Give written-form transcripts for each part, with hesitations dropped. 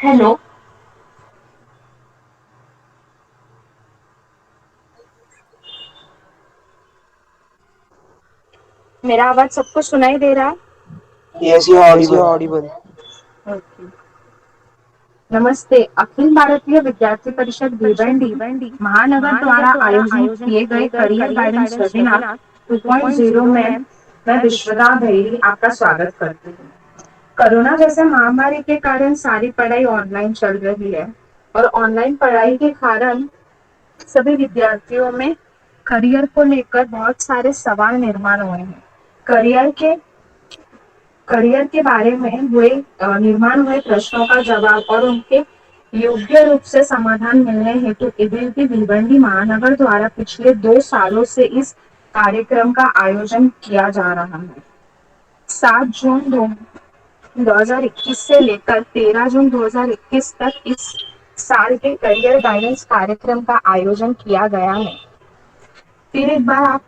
Hello. मेरा आवाज सबको सुनाई दे रहा Yes, you're है? audible. ओके। नमस्ते। अखिल भारतीय विद्यार्थी परिषद भिवंडी महानगर द्वारा आयोजित किए गए करियर गाइडेंस वेबिनार 2.0 में मैं विश्वदा भैरी आपका स्वागत करती हूँ। कोरोना जैसे महामारी के कारण सारी पढ़ाई ऑनलाइन चल रही है और ऑनलाइन पढ़ाई के कारण सभी विद्यार्थियों में करियर को लेकर बहुत सारे सवाल निर्माण हुए हैं। करियर के करियर के बारे में निर्माण हुए प्रश्नों का जवाब और उनके योग्य रूप से समाधान मिलने हेतु एबीवीपी भिवंडी महानगर द्वारा पिछले 2 सालों से इस कार्यक्रम का आयोजन किया जा रहा है। 7 जून 2021 से लेकर 13 जून 2021 तक इस साल के करियर गाइडेंस कार्यक्रम का आयोजन किया गया है। फिर एक बार आप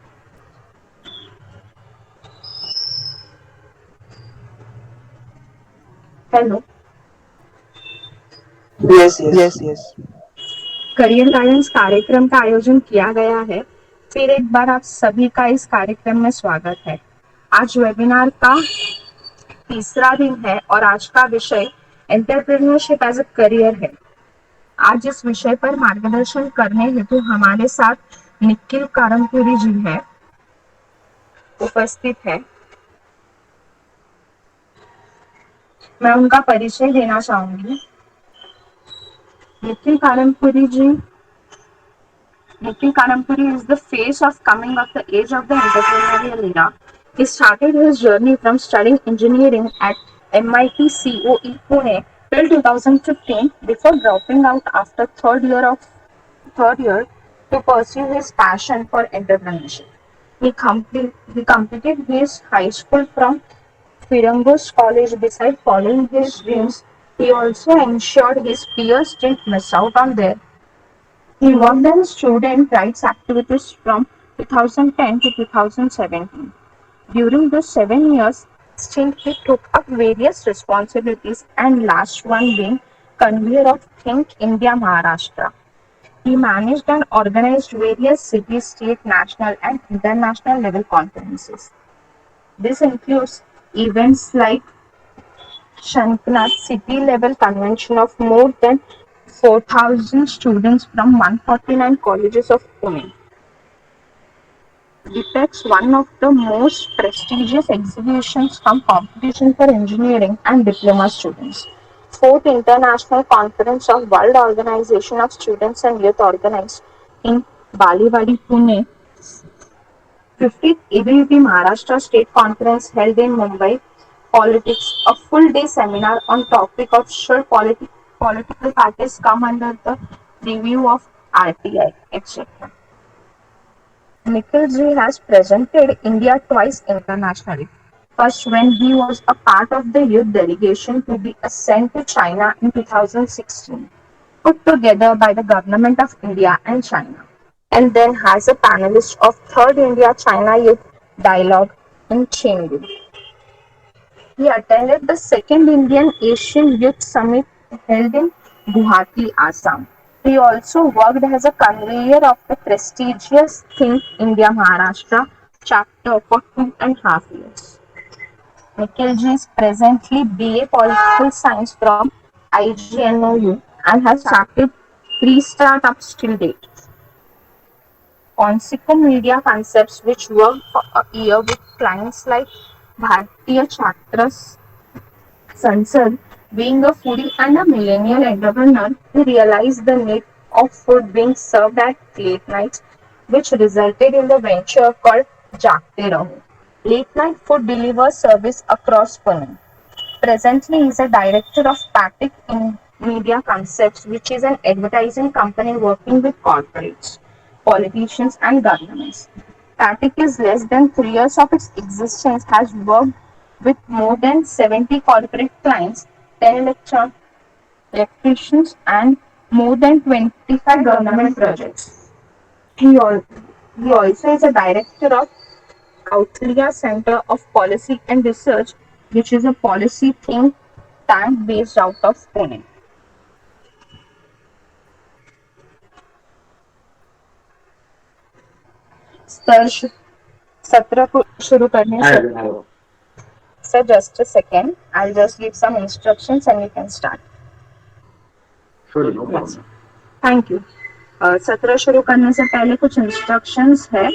hello. Yes, yes. Career guidance कार्यक्रम का आयोजन किया गया है। फिर एक बार आप सभी का इस कार्यक्रम में स्वागत है। आज वेबिनार का तीसरा दिन है और आज का विषय एंटरप्रेन्योरशिप एज अ करियर है। आज इस विषय पर मार्गदर्शन करने हेतु हमारे साथ निखिल करमपुरी जी है उपस्थित है। मैं उनका परिचय देना चाहूंगी। निखिल करमपुरी जी Nikhil Kanampuri is the face of coming of the age of the entrepreneurial era. He started his journey from studying engineering at MIT COE Pune till 2015 before dropping out after third year to pursue his passion for entrepreneurship. He completed his high school from Firangos College. Beside following his dreams, he also ensured his peers didn't miss out on their he worked as a student rights activist from 2010 to 2017. During those 7 years, still he took up various responsibilities and last one being convener of Think India Maharashtra. He managed and organized various city, state, national and international level conferences. This includes events like Shanknath City Level Convention of more than 4,000 students from 149 colleges of Pune. Depicts one of the most prestigious exhibitions from competition for engineering and diploma students. Fourth International Conference of World Organization of Students and Youth organized in Baliwadi, Pune. 50th ABVP Maharashtra State Conference held in Mumbai. Politics, a full-day seminar on topic of should political parties come under the review of RTI, etc. Nikhilji has presented India twice internationally. First, when he was a part of the youth delegation to be sent to China in 2016, put together by the government of India and China, and then as a panelist of Third India-China Youth Dialogue in Chengdu. He attended the Second Indian Asian Youth Summit held in Guwahati, Assam. He also worked as a convener of the prestigious Think India Maharashtra chapter for 2.5 years. Nikhilji is presently BA Political Science from IGNOU and has started 3 startups till date. Conseco Media Concepts, which worked for a year with clients like Bharatiya Chhatras Sansad, being a foodie and a millennial entrepreneur, he realized the need of food being served at late nights, which resulted in the venture called Jagte Raho, late night food delivery service across Pune. Presently, he is a director of Patek in Media Concepts, which is an advertising company working with corporates, politicians, and governments. Patek is less than 3 years of its existence, has worked with more than 70 corporate clients, 10 electricians, and more than 25 government projects. He, al- he also is a director of Kautlia Center of Policy and Research, which is a policy think tank based out of Pune. Sir सत्र को शुरू करने Hi से everyone, hello. Sir just a second, I just give some instructions and you can start. Surely, no yes, problem. Thank you. सत्र शुरू करने से पहले कुछ इंस्ट्रक्शंस है,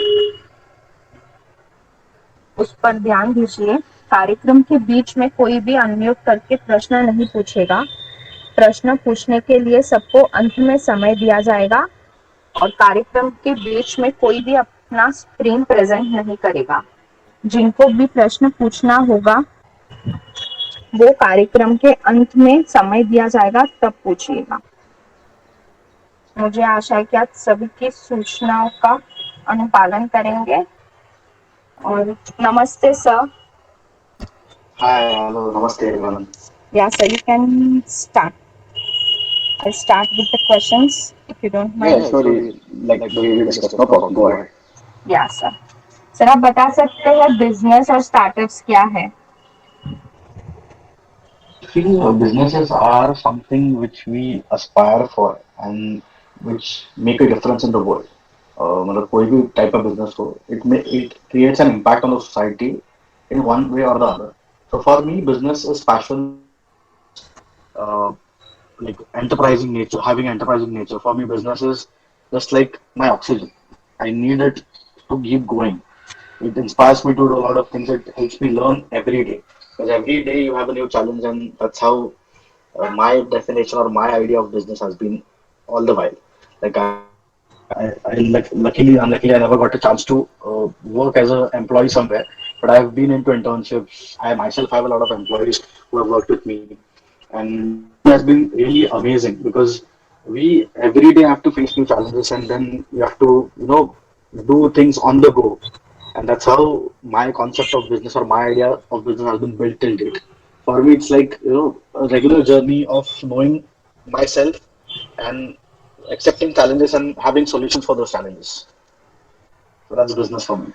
उस पर ध्यान दीजिए। कार्यक्रम के बीच में कोई भी अनम्यूट करके प्रश्न नहीं पूछेगा। प्रश्न पूछने के लिए सबको अंत में समय दिया जाएगा और कार्यक्रम के बीच में कोई भी अपना स्क्रीन प्रेजेंट नहीं करेगा। जिनको भी प्रश्न पूछना होगा वो कार्यक्रम के अंत में समय दिया जाएगा तब पूछिएगा। मुझे आशा है कि आप सभी की सूचनाओं का अनुपालन करेंगे। और नमस्ते sir. Hi, hello, namaste everyone. या sir, you can start. I start with the questions if you don't Yeah, mind. surely, like the way we discussed, no problem. Go ahead. या सर। सर आप बता सकते हैं business और startups क्या है? I feel businesses are something which we aspire for and which make a difference in the world. मतलब कोई भी type of business हो, it creates an impact on the society in one way or the other. So for me, business is passion, uh, like enterprising nature, having enterprising nature. For me, business is just like my oxygen. I need it to keep going. It inspires me to do a lot of things. It helps me learn every day. Because every day you have a new challenge, and that's how my definition or my idea of business has been all the while. Like I like luckily, unluckily, I never got a chance to work as an employee somewhere. But I've been into internships. I myself have a lot of employees who have worked with me, and it has been really amazing because we every day have to face new challenges, and then we have to do things on the go, and that's how my concept of business or my idea of business has been built till date. For me, it's like a regular journey of knowing myself and accepting challenges and having solutions for those challenges. So that's business for me.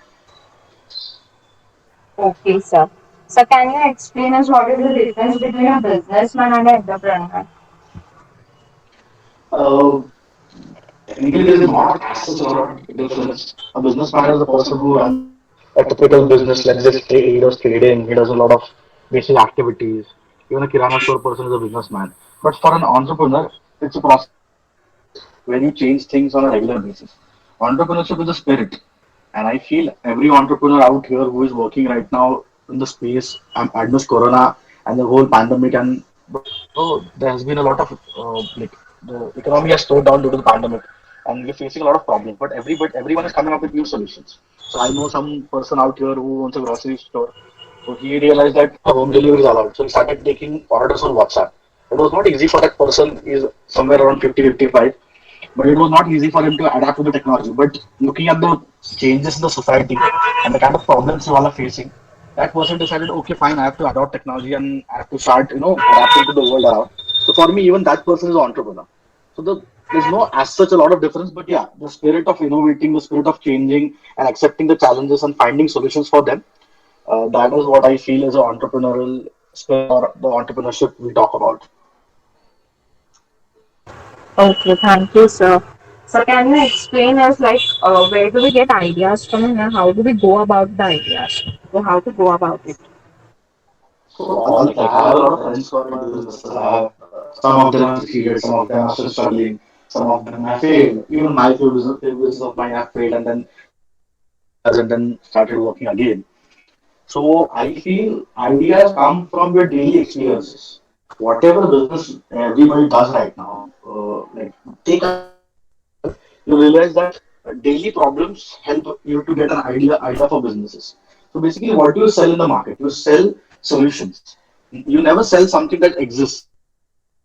Okay, sir. So can you explain us what is the difference between a businessman and an entrepreneur? Uh, Technically, there is not as such a lot of difference. A businessman is a person who runs a typical business. Let's just say he does trading, he does a lot of basic activities. Even a kirana store person is a businessman. But for an entrepreneur, it's a process where you change things on a regular basis. Entrepreneurship is a spirit. And I feel every entrepreneur out here who is working right now in the space amidst Corona and the whole pandemic, and there has been a lot of like the economy has slowed down due to the pandemic, and we're facing a lot of problems. But everyone is coming up with new solutions. So I know some person out here who owns a grocery store. So he realized that home delivery is allowed. So he started taking orders on WhatsApp. It was not easy for that person. He's somewhere around 50, 55, but it was not easy for him to adapt to the technology. But looking at the changes in the society and the kind of problems you all are facing, that person decided, okay, fine, I have to adopt technology and I have to start, adapting to the world around. So for me, even that person is an entrepreneur. So there's no as such a lot of difference, but yeah, the spirit of innovating, the spirit of changing and accepting the challenges and finding solutions for them, that is what I feel is an entrepreneurial spirit or the entrepreneurship we talk about. Okay, thank you, sir. So can you explain us where do we get ideas from and how do we go about the ideas? So how to go about it? So all like I have a lot of friends who are into businesses. I have some of them have succeeded, some of them are still struggling, some of them have failed. Even my few business of mine have failed and then changed ideas and then started working again. So I feel ideas come from your daily experiences. Whatever business everybody does right now, like take a small example, you realize that daily problems help you to get an idea for businesses. So basically, what do you sell in the market? You sell solutions. You never sell something that exists.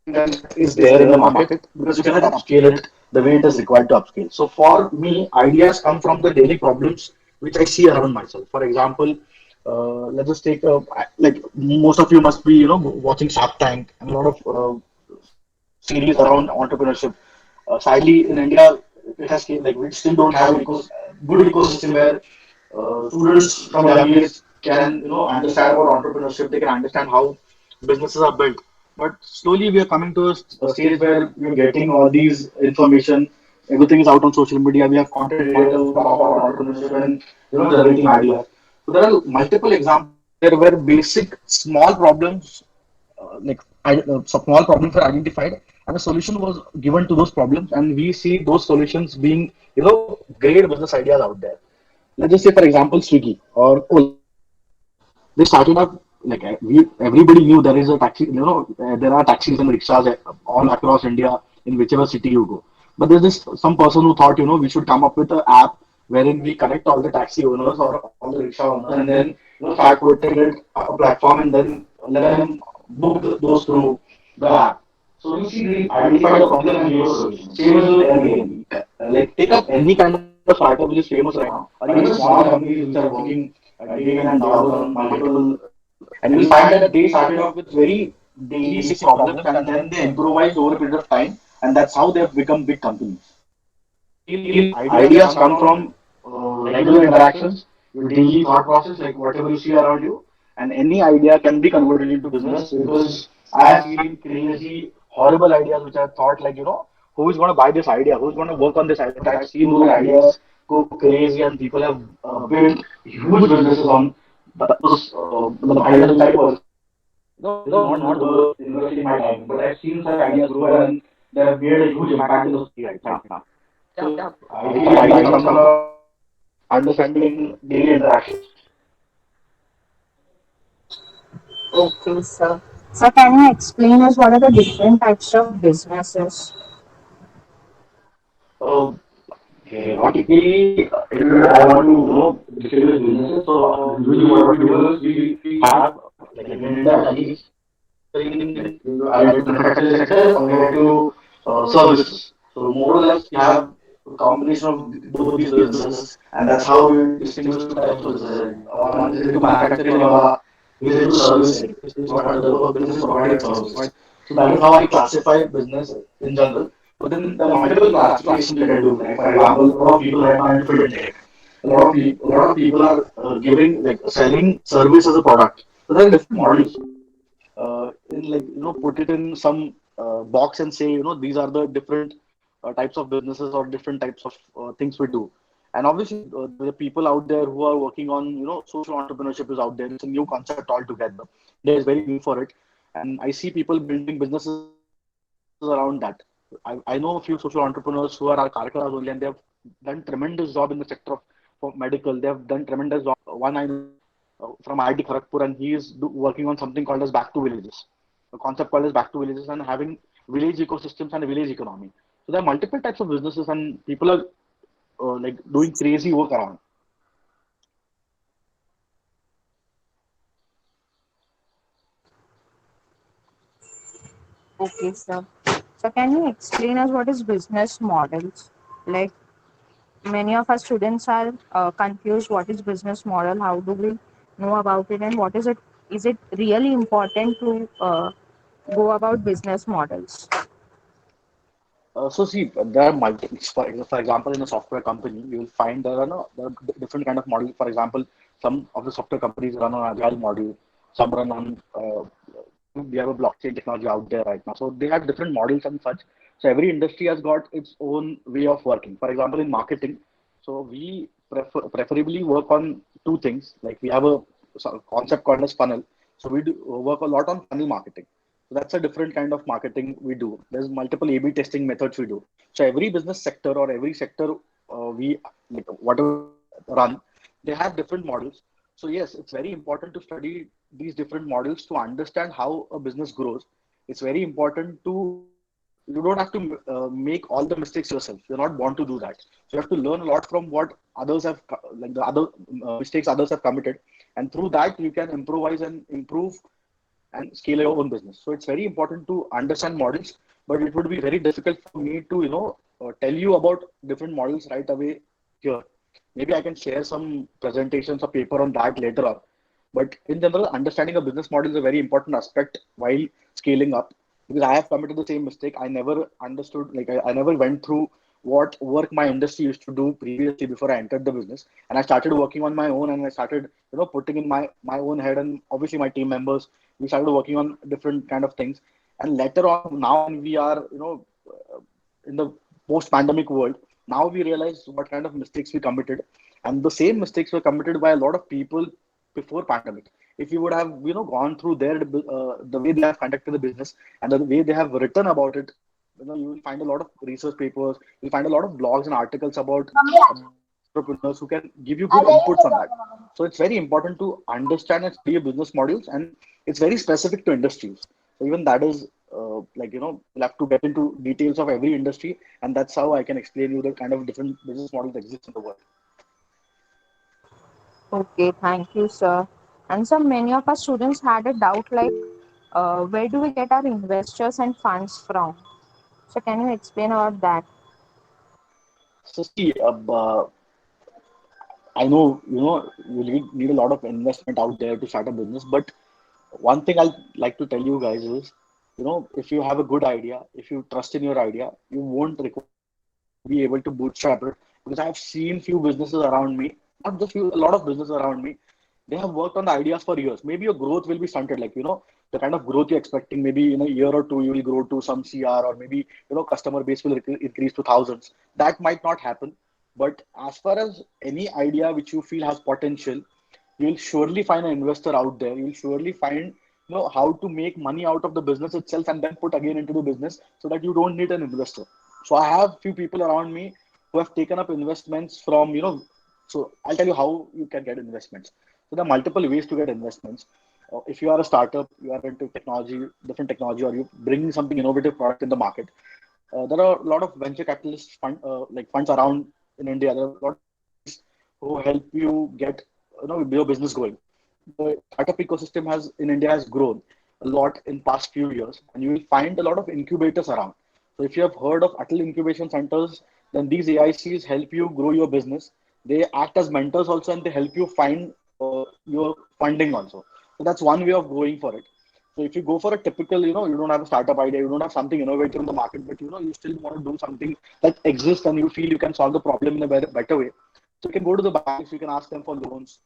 You sell something that is there in the market because you cannot upscale it the way it is required to upscale. So for me, ideas come from the daily problems which I see around myself. For example, let's just take like most of you must be watching Shark Tank and a lot of series around entrepreneurship. Sadly, in India, it has like we still don't have an good ecosystem where students from young age can understand about entrepreneurship. They can understand how businesses are built. But slowly, we are coming to a stage where we are getting all these information Everything is out on social media. We have content creators who talk about entrepreneurship and generating ideas. So there are multiple examples out there where basic small problems small problems were identified and a solution was given to those problems, and we see those solutions being great business ideas out there. Let's just say, for example, Swiggy or Ola. They started up like everybody knew there is a taxi. There are taxis and rickshaws all across India in whichever city you go. But there's this some person who thought we should come up with an app wherein we connect all the taxi owners or all the rickshaw owners, and then start putting it a platform and then let them book those through the app. So you see, we identify the problem and give a solution. Same as with Airbnb. Like take up any kind of startup which is famous right now, or even small companies which are working day in and day out on multiple, and you'll find that they started off with very basic problems and then they improvised over a period of time, and that's how they've become big companies. So I feel ideas come from regular interactions, your daily thought process, like whatever you see around you, and any idea can be converted into business because I have seen crazy, horrible ideas which I thought who is going to buy this idea, who's going to work on this idea. But I've seen those ideas go crazy and people have built huge businesses on those the ideas which I personally not worth investing my time. But I've seen such ideas grow and they have made a huge impact in the society right now. So I feel ideas come from understanding daily interactions. Okay, sir. So can you explain us what are the different types of businesses? Uh, Okay, not technically, I want to distinguish businesses. So usually what we do is we have like in India at least either to manufacturing sector or either to services. So more or less we have a combination of both these businesses, and that's how we distinguish two types of businesses. One is into manufacturing and other is into servicing. Is what the business is providing services. So that is how I classify business in general. But then there are multiple classifications we can do. Like for example, a lot of people right now into fintech. A lot of people are giving like selling service as a product. So there are different models. In like put it in some box and say these are the different types of businesses or different types of things we do. And obviously the people out there who are working on social entrepreneurship is out there. It's a new concept altogether. India is very new for it, and I see people building businesses around that. I know a few social entrepreneurs who are our Karkaras only, and they have done tremendous job in the sector of for medical. They have done tremendous job. One I know from IIT Kharagpur, and he is working on something called as back to villages, a concept called as back to villages, and having village ecosystems and a village economy. So there are multiple types of businesses, and people are like doing crazy work around. Okay, sir. So can you explain us what is business models? Like many of our students are confused. What is business model? How do we know about it? And what is it? Is it really important to go about business models? So see, there are multiple. For example, in a software company, you will find there are different kind of models. For example, some of the software companies run on agile model. Some run on we have a blockchain technology out there right now. So they have different models and such. So every industry has got its own way of working. For example, in marketing, so we preferably work on two things. Like we have a concept called as funnel. So we do work a lot on funnel marketing. So that's a different kind of marketing we do. There's multiple A/B testing methods we do. So every business sector or every sector we like whatever run, they have different models. So yes, it's very important to study these different models to understand how a business grows. It's very important to you don't have to make all the mistakes yourself. You're not born to do that. So you have to learn a lot from what others have like the other mistakes others have committed, and through that you can improvise and improve and scale your own business. So it's very important to understand models, but it would be very difficult for me to tell you about different models right away here. Maybe I can share some presentations or paper on that later on. But in general, understanding a business model is a very important aspect while scaling up, because I have committed the same mistake. I never understood, like I never went through what work my industry used to do previously before I entered the business, and I started working on my own, and I started putting in my own head, and obviously my team members, we started working on different kind of things, and later on now when we are in the post-pandemic world, now we realize what kind of mistakes we committed, and the same mistakes were committed by a lot of people before pandemic. If you would have gone through the way they have conducted the business and the way they have written about it, you will find a lot of research papers, you'll find a lot of blogs and articles about entrepreneurs who can give you good inputs on that. So it's very important to understand and study your business models, and it's very specific to industries. So even that is we'll have to get into details of every industry, and that's how I can explain you the kind of different business models that exist in the world. Okay, thank you, sir. And so many of our students had a doubt like, where do we get our investors and funds from? So can you explain about that? So see, I know you need a lot of investment out there to start a business, but one thing I'll like to tell you guys is, if you have a good idea, if you trust in your idea, you won't be able to bootstrap it, because I've seen few businesses around me, not just few, a lot of businesses around me. They have worked on the ideas for years. Maybe your growth will be stunted, like the kind of growth you're expecting. Maybe in a year or two you will grow to some CR, or maybe customer base will increase to thousands. That might not happen, but as far as any idea which you feel has potential, you'll surely find an investor out there. You'll surely find how to make money out of the business itself and then put again into the business, so that you don't need an investor. So I have few people around me who have taken up investments from so I'll tell you how you can get investments. So there are multiple ways to get investments. If you are a startup, you are into technology, different technology, or you bringing something innovative product in the market, there are a lot of venture capitalist funds around in India. There are a lot of companies who help you get your business going. The startup ecosystem has in India has grown a lot in past few years, and you will find a lot of incubators around. So if you have heard of Atal Incubation Centers, then these AICs help you grow your business. They act as mentors also, and they help you find your funding also. So that's one way of going for it. So if you go for a typical, you don't have a startup idea, you don't have something innovative in the market, but you still want to do something that exists and you feel you can solve the problem in a better way. So you can go to the banks, you can ask them for loans.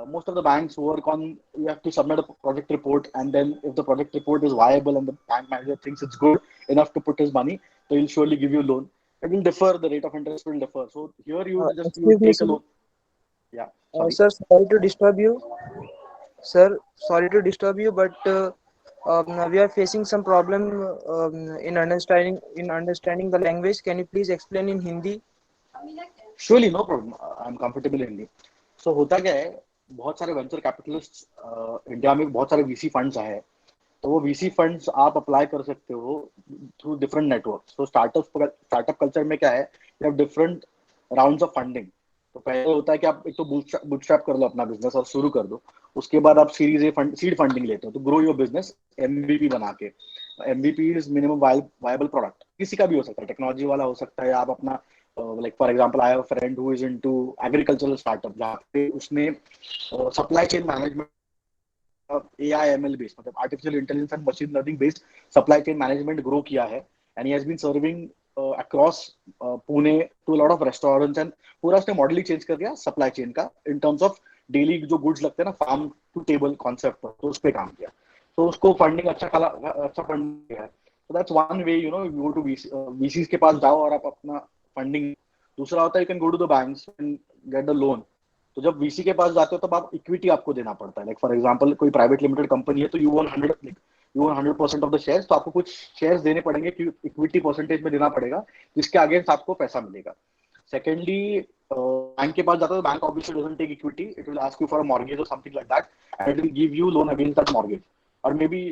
Most of the banks work on, you have to submit a project report, and then if the project report is viable and the bank manager thinks it's good enough to put his money, so he'll surely give you a loan. It will differ, the rate of interest will differ. So here you Excuse me, take a sir. loan. Yeah, sorry. Sir, sorry to disturb you. Sir, sorry to disturb you, but we are facing some problem in understanding the language. Can you please explain in Hindi? Surely, no problem. I'm comfortable in it. So होता क्या है, बहुत सारे venture capitalist India में, बहुत सारे VC funds आए हैं. तो वो वीसी फंड्स आप अप्लाई कर सकते हो थ्रू डिफरेंट नेटवर्क. तो स्टार्टअप कल्चर में क्या है, you have different rounds of funding. तो पहले होता है कि आप एक तो बूटस्ट्रैप कर लो अपना बिजनेस और शुरू कर दो. उसके बाद आप series A fund seed funding लेते हो, तो ग्रो योर बिजनेस एमवीपी बना के. MVP is minimum viable product. किसी का भी हो सकता है, टेक्नोलॉजी वाला हो सकता है, आप अपना like for example I have a friend who is into agricultural startup, जहाँ पे उसने supply chain management AIML based, मतलब artificial intelligence and machine learning based supply chain management grow किया है, and he has been serving across Pune to a lot of restaurants, and पूरा उसने model ही change कर दिया supply chain का in terms of daily जो goods लगते हैं ना, फार्म टू टेबल कॉन्सेप्ट पर, तो उस पर काम किया. तो उसको फंडिंग अच्छा फंडिंग है. तो that's one way, you go to VCs के पास जाओ और आप अपना फंडिंग. दूसरा होता है you can go to the banks and get the loan. तो जब वीसी के पास जाते हो तब आप इक्विटी आपको देना पड़ता है. लाइक फॉर एग्जांपल कोई प्राइवेट लिमिटेड कंपनी है, तो you own 100% of the shares, तो आपको कुछ शेयर्स देने पड़ेंगे कि इक्विटी परसेंटेज में देना पड़ेगा, जिसके अगेंस्ट आपको पैसा मिलेगा. सेकेंडली, बैंक के पास जाता है, bank obviously doesn't take equity, it will ask you for a mortgage और something like that, and it will give you loan against that mortgage. और मे बी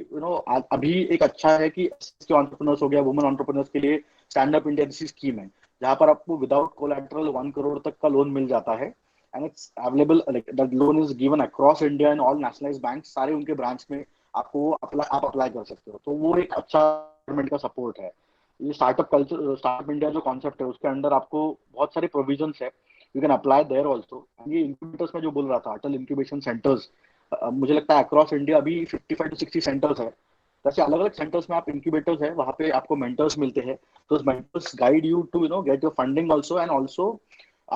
अभी एक अच्छा है कि एंटरप्रेन्योर्स हो गया, वुमेन एंटरप्रेन्योर्स के लिए स्टैंड अप इंडिया जैसी स्कीम है, जहां पर आपको विदाउट कोलैटरल 1 करोड़ तक का लोन मिल जाता है. And it's available, like that loan is given across India in all nationalized banks. सारे उनके ब्रांच में आप अप्लाई कर सकते हो. तो वो एक अच्छा गवर्नमेंट का सपोर्ट है. ये स्टार्टअप कल्चर, स्टार्टअप इंडिया जो कॉन्सेप्ट है, उसके अंडर आपको बहुत सारे प्रोविजंस है. You can apply there also. ये इंक्यूबेटर्स में जो बोल रहा था, अटल इंक्यूबेशन सेंटर्स, मुझे लगता है अक्रॉस इंडिया अभी 55 to 60 सेंटर्स है. वैसे अलग अलग सेंटर्स में आप इंक्यूबेटर्स है, वहाँ पे आपको मेंटर्स मिलते हैं. तो mentors guide you to get your funding also, and also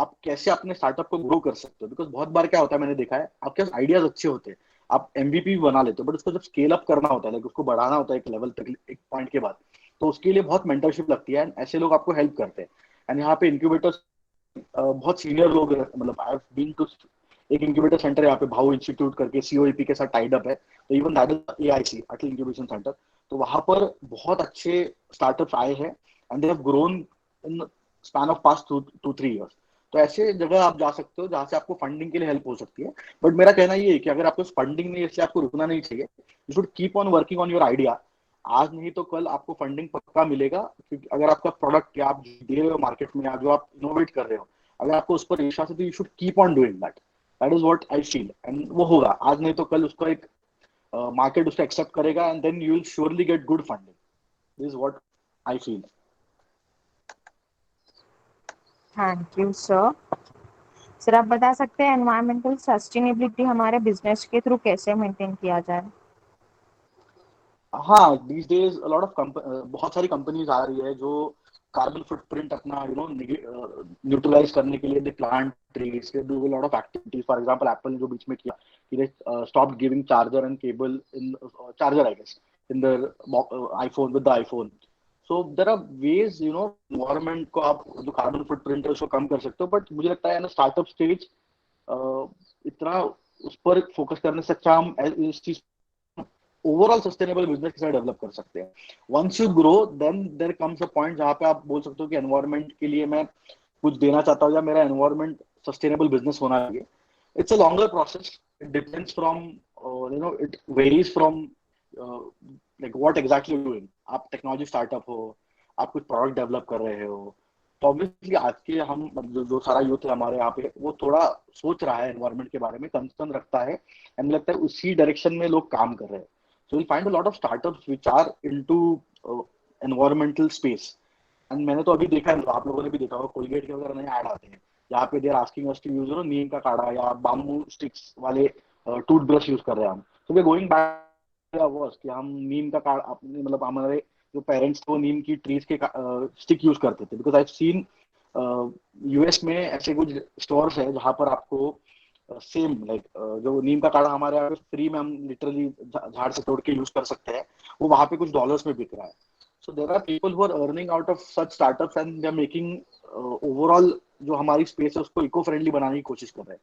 आप कैसे अपने स्टार्टअप को ग्रो कर सकते हो. बिकॉज बहुत बार क्या होता है, मैंने देखा है, आपके पास आइडियाज अच्छे होते हैं, आप एमवीपी बना लेते हो, बट उसको जब स्केल अप करना होता है, लाइक उसको बढ़ाना होता है एक लेवल तक, एक पॉइंट के बाद, तो उसके लिए बहुत मेंटरशिप लगती है, एंड ऐसे लोग आपको हेल्प करते हैं। एंड यहाँ पे इंक्यूबेटर्स बहुत सीनियर लोग मतलब आई हैव बीन टू एक इंक्यूबेटर सेंटर यहाँ पे भाऊ इंस्टीट्यूट करके सीओईपी के साथ टाइड अप है, तो even that is AIC Atal incubation centre. तो वहां पर बहुत अच्छे स्टार्टअप्स आए हैं and they have grown in span of past 2-3 years। तो ऐसे जगह आप जा सकते हो जहाँ से आपको फंडिंग के लिए हेल्प हो सकती है। बट मेरा कहना ये है कि अगर आपको फंडिंग नहीं है इसलिए आपको रुकना नहीं चाहिए, you should keep on working on your idea. आज नहीं तो कल आपको फंडिंग पक्का मिलेगा, क्योंकि अगर आपका प्रोडक्ट या आप दे रहे हो मार्केट में या जो आप इनोवेट कर रहे हो अगर आपको उस पर विश्वास है तो you should keep on doing that. That is what I feel, and वो होगा आज नहीं तो कल, उसका एक मार्केट उसको एक्सेप्ट करेगा and then you will surely get good funding. This is what I feel. Thank you sir. Sir आप बता सकते हैं एनवायरमेंटल सस्टेनेबिलिटी हमारे बिजनेस के थ्रू कैसे मेंटेन किया जाए? हाँ, these days a lot of बहुत सारी कंपनीज आ रही है जो कार्बन फुटप्रिंट अपना न्यूट्रलाइज करने के लिए they plant trees, they do a lot of activities. For example Apple ने जो बीच में किया कि they stop giving charger and cable in charger I guess in the iPhone with the iPhone. So there are ways environment को आप जो carbon footprint है उसको कम कर सकते हो। बट मुझे लगता है ना स्टार्टअप स्टेज इतना उस पर फोकस करने से अच्छा हम इस चीज ओवरऑल सस्टेनेबल बिजनेस कैसे डेवलप कर सकते हैं। Once you grow then there comes a point जहां पे आप बोल सकते हो कि एनवायरनमेंट के लिए मैं कुछ देना चाहता हूँ या मेरा एनवायरनमेंट सस्टेनेबल बिजनेस होना चाहिए। It's a longer process, it depends from it varies from like what exactly you doing. आप टेक्नोलॉजी स्टार्टअप हो, आप कुछ प्रोडक्ट डेवलप कर रहे हो, तो ऑब्वियसली आज के हम जो सारा यूथ है हमारे यहाँ पे वो थोड़ा सोच रहा है एनवायरनमेंट के बारे में, कंसर्न रखता है, एंड लगता है उसी डायरेक्शन में लोग काम कर रहे हैं। So you'll find a lot of startups which are into environmental space. And मैंने तो अभी देखा है, आप लोगों ने भी देखा होगा, कोलगेट के वगैरह नए ऐड आते हैं जहाँ पे देर आस्किंग अस टू यूज नीम का काढ़ा या बाम्बू स्टिक्स वाले टूथब्रश यूज कर रहे हैं हम। तो वे गोइंग बैक वाज कि हम नीम का काढ़ा अपने मतलब हमारे जो पेरेंट्स थे वो नीम की ट्रीज के स्टिक यूज करते थे। बिकॉज आई सीन यूएस में ऐसे कुछ स्टोर्स है जहाँ पर आपको सेम लाइक जो नीम का काढ़ा हमारे यहाँ पे फ्री में हम लिटरली झाड़ से तोड़ के यूज कर सकते हैं, वो वहां पे कुछ डॉलर्स में बिक रहा है। So there are people who are earning out of such startups and they are making overall जो हमारी स्पेस है उसको इको फ्रेंडली बनाने की कोशिश कर रहे हैं।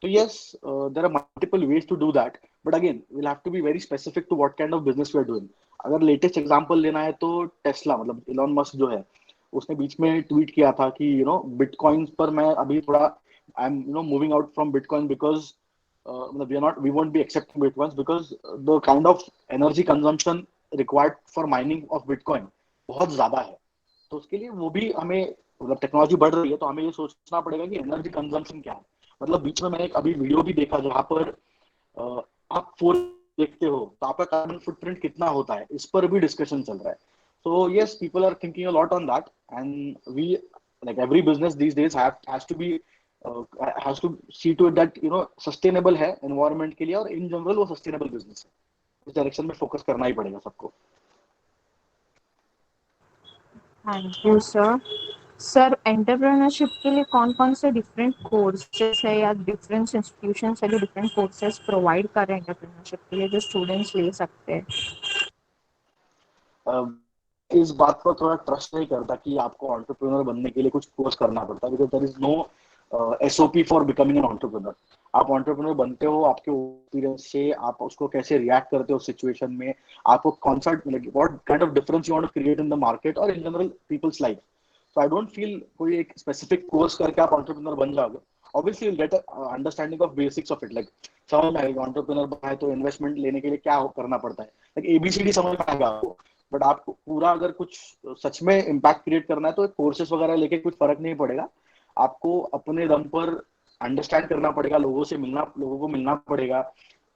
तो yes, there are multiple ways to do that, but again will have to be very specific to what kind of business we are doing. अगर लेटेस्ट एग्जांपल लेना है तो टेस्ला मतलब इलॉन मस्क जो है उसने बीच में ट्वीट किया था कि बिटकॉइंस पर मैं अभी थोड़ा I'm moving out from Bitcoin because we won't be accepting Bitcoins because the kind of energy consumption required for mining of Bitcoin बहुत ज्यादा है। तो उसके लिए वो भी हमें मतलब टेक्नोलॉजी बढ़ रही है तो हमें ये सोचना पड़ेगा कि एनर्जी कंजम्पशन क्या है। मतलब बीच में मैंने एक अभी वीडियो भी देखा जहाँ पर आप फोन देखते हो तो आपका कार्बन फुटप्रिंट कितना होता है इस पर भी डिस्कशन चल रहा है। So yes, people are thinking a lot on that, and we like every business these days has to be has to see to it that sustainable है environment के लिए और in general वो sustainable business है। इस direction में focus करना ही पड़ेगा सबको। Thank you sir. Sir entrepreneurship के लिए कौन कौन से डिफरेंट कोर्सेस है या डिफरेंट इंस्टीट्यूशन है जो डिफरेंट कोर्सेस प्रोवाइड कर रहे हैं एंटरप्रेन्योरशिप के लिए जो स्टूडेंट्स ले सकते हैं? इस बात पर थोड़ा ट्रस्ट नहीं करता कि आपको एंटरप्रेन्योर बनने के लिए कुछ कोर्स करना पड़ता है, because there is no SOP for becoming an entrepreneur. आप एंटरप्रेन्योर बनते हो आपके एक्सपीरियंस से, आप उसको कैसे रिएक्ट करते हो सिचुएशन में, आपको कौन सा what kind of difference you want to create in the market और in general people's life. So I don't feel कोई एक स्पेसिफिक कोर्स करके आप एंटरप्रेन्योर बन जाओगे। Obviously you get understanding of basics of it, like समझ में आएगा एंटरप्रेन्योर बना है तो इन्वेस्टमेंट लेने के लिए क्या करना पड़ता है, लाइक एबीसीडी समझ में आएगा आपको। बट आपको पूरा अगर कुछ सच में इम्पैक्ट क्रिएट करना है तो कोर्सेस वगैरह लेके कुछ फर्क नहीं पड़ेगा। आपको अपने दम पर अंडरस्टैंड करना पड़ेगा, लोगों को मिलना पड़ेगा,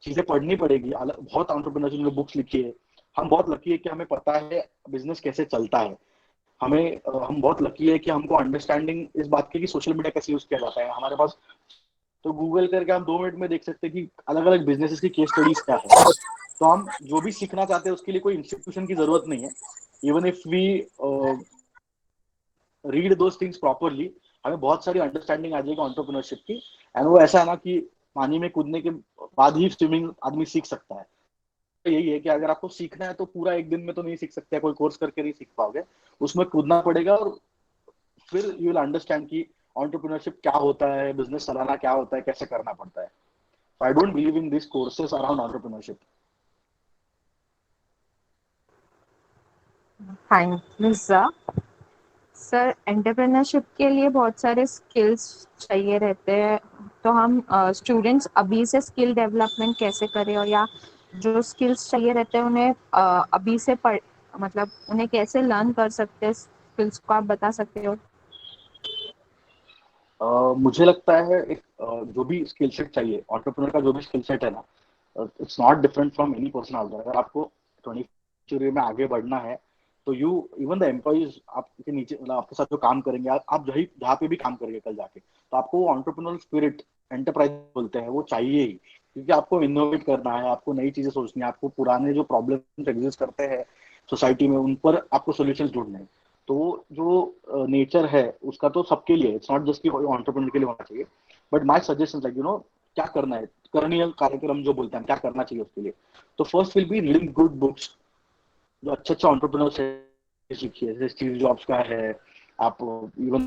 चीजें पढ़नी पड़ेगी। बहुत एंटरप्रेन्योर्स ने बुक्स लिखी है। हम बहुत लकी है कि हमें पता है बिजनेस कैसे चलता है। हम बहुत लकी है कि हमको अंडरस्टैंडिंग इस बात की कि सोशल मीडिया कैसे यूज किया जाता है हमारे पास। तो गूगल करके हम 2 मिनट में देख सकते हैं कि अलग अलग बिजनेसेस की केस स्टडीज क्या है। तो हम जो भी सीखना चाहते हैं उसके लिए कोई इंस्टीट्यूशन की जरूरत नहीं है। Even if we read those things properly हमें बहुत सारी अंडरस्टैंडिंग आ जाएगी एंटरप्रेन्योरशिप की। एंड वो ऐसा है ना कि पानी में कूदने के बाद ही स्विमिंग आदमी सीख सकता है। यही है कि अगर आपको सीखना है तो पूरा एक दिन में तो नहीं सीख सकते, कोई कोर्स करके नहीं सीख पाओगे, उसमें कूदना पड़ेगा, और फिर यू विल अंडरस्टैंड कि एंटरप्रेन्योरशिप क्या होता है, बिजनेस चलाना क्या होता है, कैसे करना पड़ता है. So I don't believe in these courses around entrepreneurship. Thank you sir. Sir, entrepreneurship के लिए बहुत सारे स्किल्स चाहिए रहते हैं, तो हम स्टूडेंट्स अभी से स्किल डेवलपमेंट कैसे करें, और या जो स्किल्स चाहिए रहते हैं उन्हें अभी से मतलब उन्हें कैसे लर्न कर सकते हैं, स्किल्स को आप बता सकते हो? मुझे लगता है एक जो भी स्किल सेट चाहिए, एंटरप्रेन्योर का जो भी स्किल सेट है ना, it's not different from any person out there. अगर आपको 20th सेंचुरी में आगे बढ़ना है, तो यू इवन द एम्प्लॉइज आपके नीचे, मतलब आपके साथ जो काम करेंगे, आप जहाँ पे भी काम करेंगे कल जाके, तो आपको वो एंटरप्रेन्योर स्पिरिट, एंटरप्राइज बोलते हैं, वो चाहिए ही. क्योंकि आपको इनोवेट करना है, आपको नई चीजें सोचनी है, आपको पुराने जो प्रॉब्लम्स एग्जिस्ट करते हैं सोसाइटी में, उन पर आपको सोल्यूशन ढूंढने हैं. तो जो नेचर है उसका तो सबके लिए, इट्स नॉट जस्ट कि एंटरप्रेन्योर के लिए होना चाहिए. बट माय सजेशन लाइक क्या करना है, करणीय कार्यक्रम जो बोलते हैं, क्या करना चाहिए उसके लिए. तो first will be reading good books, जो अच्छे अच्छे एंटरप्रेन्योर्स है सीखिए, जैसे स्टीव जॉब्स का है. आप इवन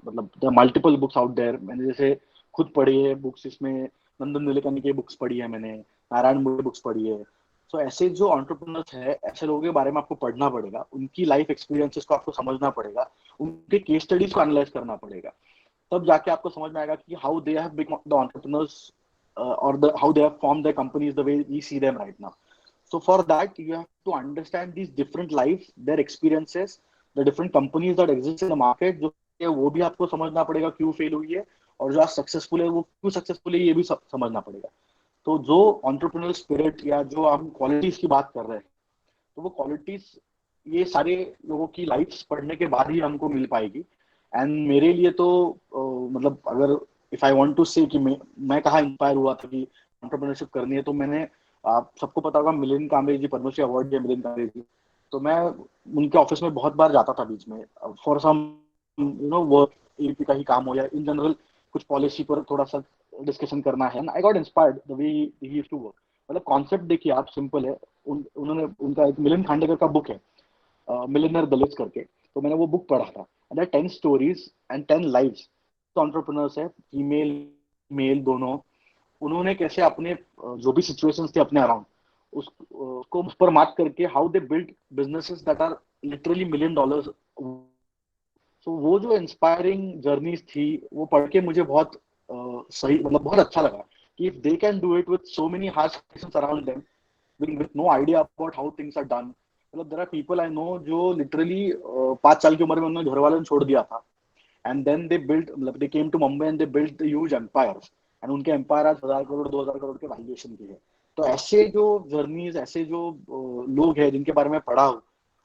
मतलब मल्टीपल बुक्स आउट देयर, मैंने जैसे खुद पढ़ी है बुक्स, इसमें नंदन नीलेकनी की बुक्स पढ़ी है मैंने, नारायण मूर्ति बुक्स पढ़ी है. सो ऐसे जो एंटरप्रेन्योर्स है, ऐसे लोगों के बारे में आपको पढ़ना पड़ेगा, उनकी लाइफ एक्सपीरियंसेस को आपको समझना पड़ेगा, उनके केस स्टडीज को एनालाइज करना पड़ेगा. तब जाके आपको समझ में आएगा कि how they have become the entrepreneurs, और the how they have form the companies the way we see them right now. So for that, you have to understand these different lives, their experiences, the different companies that exist in the market. जो है वो भी आपको समझना पड़ेगा क्यों fail हुई है, और जो आज सक्सेसफुल है वो क्यों सक्सेसफुल है, ये भी समझना पड़ेगा. तो जो एंटरप्रेन्योर स्पिरिट या जो हम क्वालिटीज की बात कर रहे हैं, तो वो क्वालिटीज ये सारे लोगों की लाइफ्स पढ़ने के बाद ही हमको मिल पाएगी. एंड मेरे लिए तो मतलब अगर इफ आई वांट टू से कि मैं कहाँ इंस्पायर हुआ था कि एंटरप्रेन्योरशिप करनी है, तो मैंने, आप सबको पता होगा मिलिंद कांबळे जी, पद्मश्री अवार्ड दिया मिलिंद कांबळे जी. तो मैं उनके ऑफिस में बहुत बार जाता था बीच में, फॉर सम वर्क, एपी का ही काम हो, या इन जनरल कुछ पॉलिसी पर थोड़ा सा डिस्कशन करना है. I got inspired the way he used to work. मतलब कॉन्सेप्ट देखिए आप, सिंपल है. उन्होंने, उनका एक मिलिंद खांडेकर का बुक है, मिलियनर दलित्स करके, तो मैंने वो बुक पढ़ा था. And 10 stories and 10 lives. तो एंटरप्रेन्योर्स है, फीमेल मेल दोनों, उन्होंने कैसे अपने जो भी सिचुएशंस थे अपने अराउंड, उसको उस पर मात करके how they build businesses that are literally $1 million. So वो जो इंस्पायरिंग जर्नीज थी, वो पढ़ के मुझे बहुत सही, मतलब बहुत अच्छा लगा कि if they can do it with so many hard situations around them, with no idea about how things are done. मतलब there are people I know जो literally 5 साल की उम्र में उन्होंने घर वालों ने छोड़ दिया था, and then they built, मतलब they came to Mumbai and they built the huge empires, and उनके एम्पायर आज 1,000 करोड़ 2,000 करोड़ के वैल्यूएशन की है. तो ऐसे जो जर्नीज, ऐसे जो लोग हैं जिनके बारे में पढ़ा हूँ,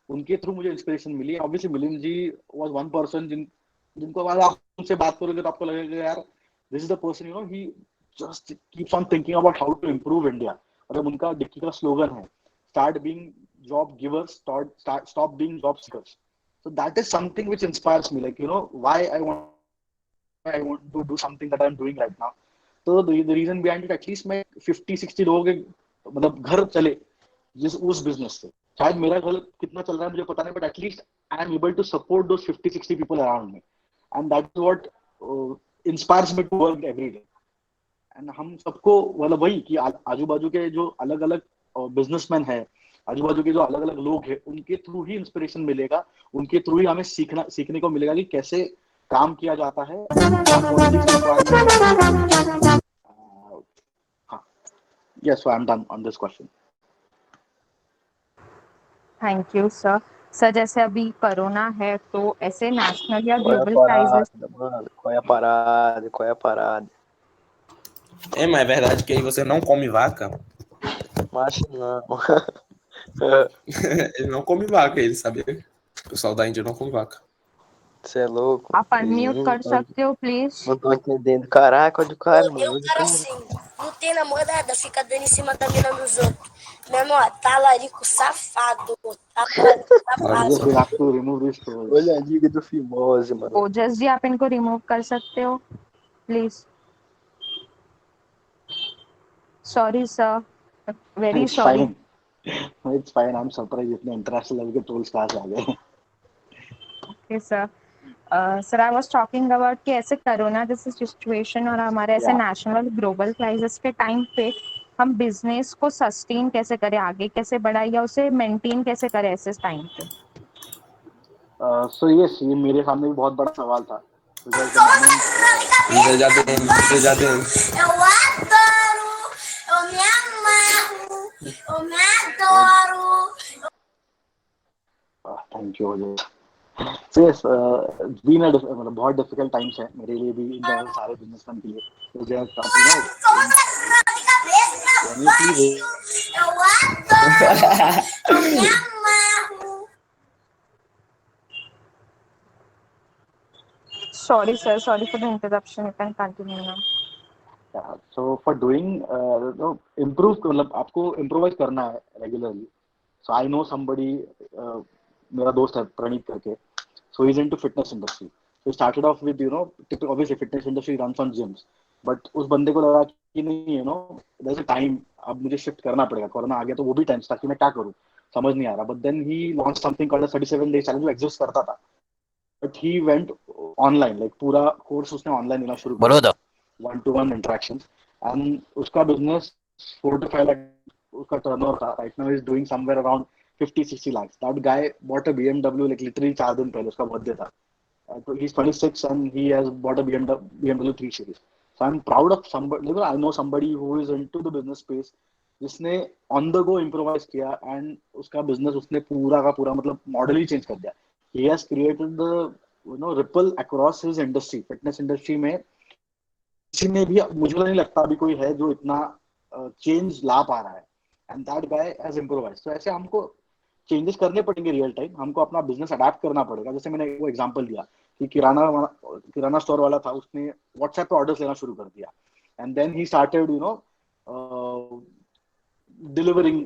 उनके थ्रू मुझे इंस्पिरेशन मिली. Obviously Milind ji was one person जिनको बाद आप उनसे बात करोगे तो आपको लगेगा यार, this is the person, he just keeps on thinking about how to improve India. मतलब उनका डिक्की का स्लोगन है, start being job givers, stop being job seekers. So that is something which inspires me, like why I want to do something that I'm doing right now. So the reason behind it, at least मैं 50-60 लोगों के मतलब घर चले जिस उस business से. शायद मेरा घर कितना चल रहा है मुझे पता नहीं, but at least I am able to support those 50-60 people around me, and that is what inspires me to work every day. And हम सबको मतलब वही कि आजू बाजू के जो अलग अलग बिजनेसमैन है, आजू बाजू के जो अलग अलग लोग हैं, उनके थ्रू ही इंस्पिरेशन मिलेगा, उनके थ्रू ही हमें सीखने को मिलेगा कि कैसे काम किया जाता है, क्या पॉलिटिक्स रिक्वायरमेंट. हाँ, yes, so I am done on this question. Thank you sir. Sir, जैसे अभी कोरोना है, तो ऐसे नेशनल या Qual é a global crisis. parada, mano? Qual é a parada? Qual é a parada? É, mas é verdade que aí você não come vaca? Mas não. Ele não come vaca, ele sabia? O pessoal da Índia não come vaca. Você é louco? आप unmute कर सकते हो please? Não tô entendendo. Caraca, olha o cara, Tem mano. um cara assim, não tem namorada, fica dando em cima da mina dos outros. Meu irmão, talarico safado. Talarico safado. We have to remove this to Olha a liga do Fimose, mano. ओजस जी, आप इनको remove कर सकते हो please? Sorry sir. Very It's sorry. fine. It's fine. I'm surprised इतने international level के tools कहाँ से आ गए. Okay, sir. Sir I was talking about कि ऐसे कोरोना जैसे सिचुएशन और हमारे ऐसे Yeah. नेशनल ग्लोबल क्राइसिस के टाइम पे हम बिजनेस को सस्टेन कैसे करें, आगे कैसे बढ़ाएं या उसे मेंटेन कैसे करें ऐसे टाइम पे. So yes, ये मेरे सामने भी बहुत बड़ा सवाल था. Because the moment इधर जाते हैं, इधर जाते हैं. Eu adoro, eu me amarro, eu me adoro. thank you Ajay. So yes, it's been a मतलब बहुत डिफिकल्ट टाइम्स है मेरे लिए भी, इन जनरल सारे बिजनेसमैन के लिए. So they are, you know, De cabeça can you please baixo, eu adoro, eu me amarro. Sorry sir, sorry for the interruption. You can continue now. so for doing no, improve मतलब आपको improvise करना है regularly. So I know somebody, मेरा दोस्त है प्रणीत करके. So he's into fitness industry. So he started off with, you know, typical, obviously fitness industry runs on gyms. But उस बंदे को लगा कि नहीं, you know, there's a time, अब मुझे शिफ्ट करना पड़ेगा. कोरोना आ गया तो वो भी टेंस था कि मैं क्या करूँ, समझ नहीं आ रहा. But then he launched something called a 37 days challenge, जो एग्जिस्ट करता था. But he went online, like पूरा कोर्स उसने ऑनलाइन लेना शुरू कर दिया, 1-to-1 interactions. And उसका बिजनेस 4 to 5 lakh उसका टर्नओवर था. Right now he's doing somewhere around 50-60 lakhs. That guy bought a BMW like literally 4 दिन पहले, उसका बर्थडे था. So he's 26 and he has bought a BMW 3 Series. So I'm proud of somebody. You know, I know somebody who is into the business space, जिसने on the go improvise किया and उसका business उसने पूरा का पूरा मतलब model ही change कर दिया. He has created the, you know, ripple across his industry, fitness industry में किसी में भी मुझे नहीं लगता अभी कोई है जो इतना चेंज ला पा रहा है. And that guy has improvise. तो ऐसे हमको चेंजेस करने पड़ेंगे रियल टाइम. हमको अपना बिजनेस अडेप्ट करना पड़ेगा. जैसे मैंने वो एग्जांपल दिया कि किराना स्टोर वाला था, उसने व्हाट्सएप पे ऑर्डर्स लेना शुरू कर दिया. And then he started, you know, delivering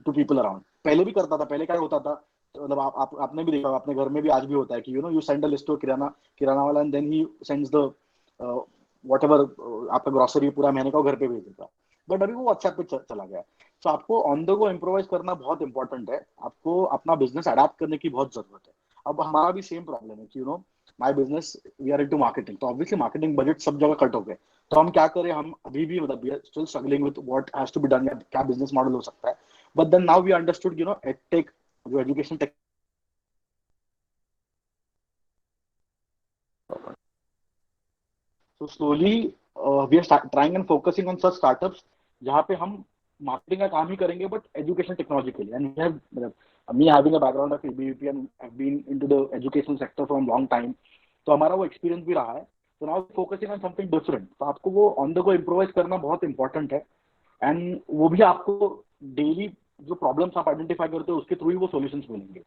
to people around. पहले भी करता था. पहले क्या होता था, मतलब आपने भी देखा, अपने घर में भी आज भी होता है कि, you know, you send a list to kirana वाला and then he sends the whatever आपका ग्रोसरी पूरा महीने का घर पे भेज देता. बट अभी वो व्हाट्सएप पे चला गया. तो आपको ऑन द गो इम्प्रोवाइज करना बहुत इंपॉर्टेंट है. आपको अपना बिजनेस अडेप्ट करने की बहुत जरूरत है. अब हमारा भी सेम प्रॉब्लम है कि, you know, my business, we are into marketing. तो ऑब्वियसली मार्केटिंग बजट सब जगह कट हो गए. तो हम क्या करें, हम अभी भी मतलब we are still struggling with what has to be done, क्या बिजनेस मॉडल हो सकता है. But then now we understood, you know, edtech जो education tech. So slowly we are trying and focusing on such startups जहाँ पे हम marketing का काम ही करेंगे बट एजुकेशन टेक्नोलॉजी के लिए. And we have, me having a background of ABVP and have been into the education sector from long time. तो हमारा वो एक्सपीरियंस भी रहा है. तो now focusing on something different. तो आपको वो ऑन द गो इम्प्रोवाइज करना बहुत इंपॉर्टेंट है. एंड वो भी आपको डेली जो प्रॉब्लम्स आप आइडेंटिफाई करते हो उसके थ्रू ही वो सॉल्यूशंस मिलेंगे.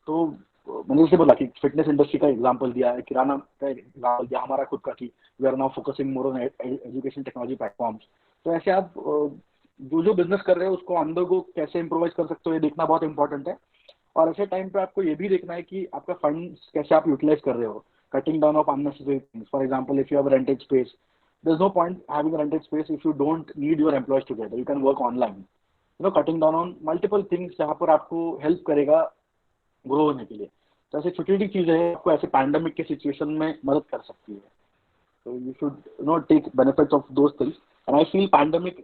तो मैंने जैसे बोला कि फिटनेस इंडस्ट्री का एग्जांपल दिया है, किराना का एग्जांपल दिया, हमारा खुद का कि we are now focusing more on education technology platforms. तो ऐसे आप जो जो बिजनेस कर रहे हो उसको ऑन द गो कैसे इम्प्रोवाइज कर सकते हो, ये देखना बहुत इंपॉर्टेंट है. और ऐसे टाइम पे आपको ये भी देखना है कि आपका फंड कैसे आप यूटिलाइज कर रहे हो. Cutting down of unnecessary things. For example, if you have rented space, there is no point having rented space if you don't need your employees together. You can work online. You know, cutting down on multiple things जहाँ पर आपको help करेगा grow होने के लिए. तो ऐसी छोटी छोटी चीजें हैं आपको ऐसे पैंडेमिक के सिचुएशन में मदद कर सकती है. तो you should, you know, take benefits of those things. And I feel pandemic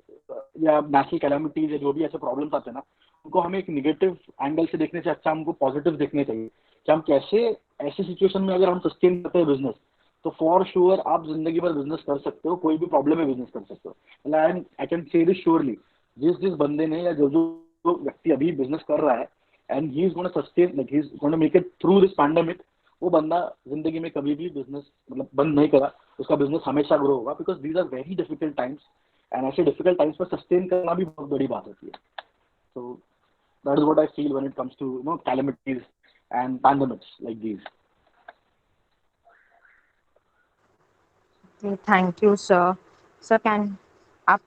या नेशनल कैलामिटीज या जो भी ऐसे प्रॉब्लम्स आते हैं ना, उनको हमें एक निगेटिव एंगल से देखने से अच्छा हमको पॉजिटिव देखने चाहिए कि हम कैसे ऐसी सिचुएशन में अगर हम सस्टेन करते हैं बिजनेस, तो फॉर श्योर आप जिंदगी भर बिजनेस कर सकते हो. कोई भी प्रॉब्लम में बिजनेस कर सकते हो. I can say this surely, जिस जिस बंदे ने या जो जो व्यक्ति अभी बिजनेस कर रहा है and he's going to sustain, like he's going to make it through this pandemic, वो बंदा जिंदगी में कभी भी बिजनेस मतलब बंद नहीं करा. उसका बिजनेस हमेशा ग्रो होगा. Because these are very difficult times and ऐसे डिफिकल्ट टाइम्स पर सस्टेन करना भी बहुत बड़ी बात होती है. So that is what I feel when it comes to, you know, calamities and pandemics like these. Thank you sir. Sir can आप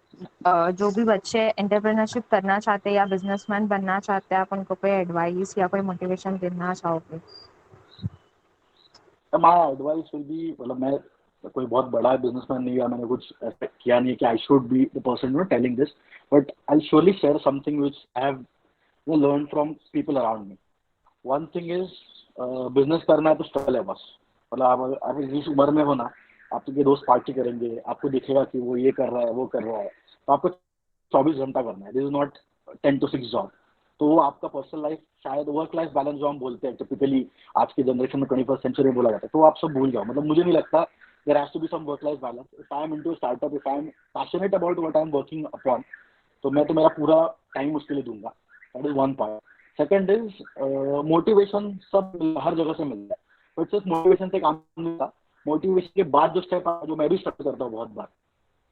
जो भी बच्चे एंटरप्रेन्योरशिप करना चाहते हैं या बिजनेसमैन बनना चाहते हैं, आप उनको कोई एडवाइस या कोई मोटिवेशन देना चाहोगे? माय एडवाइस विल बी, मतलब मैं कोई बहुत बड़ा बिजनेसमैन नहीं है, मैंने कुछ ऐसा किया नहीं है कि I should be the person you know telling this, but I surely share something which I have learn from people around me. One thing is, business करना है तो स्ट्रगल है बस. मतलब आप जिस उम्र में हो ना, आपके दोस्त पार्टी करेंगे, आपको दिखेगा कि वो ये कर रहा है वो कर रहा है, तो आपको 24 घंटा करना है. This is not 10 to 6 job. तो वो आपका पर्सनल लाइफ, शायद वर्क लाइफ बैलेंस जो हम बोलते हैं टिपिकली आज की जनरेशन में 21st century में बोला जाता है, तो वो आप सब भूल जाओ. मतलब मुझे नहीं लगता there has to be some work life balance. If I am into startup, if I am passionate about what I am working upon, तो मैं तो मेरा पूरा टाइम उसके लिए दूंगा. That is one part. Second is motivation. सब हर जगह से मिलता है, बट सिर्फ मोटिवेशन से काम नहीं होता. मोटिवेशन के बाद जो स्टेप जो मैं भी स्टार्ट करता हूँ बहुत बार,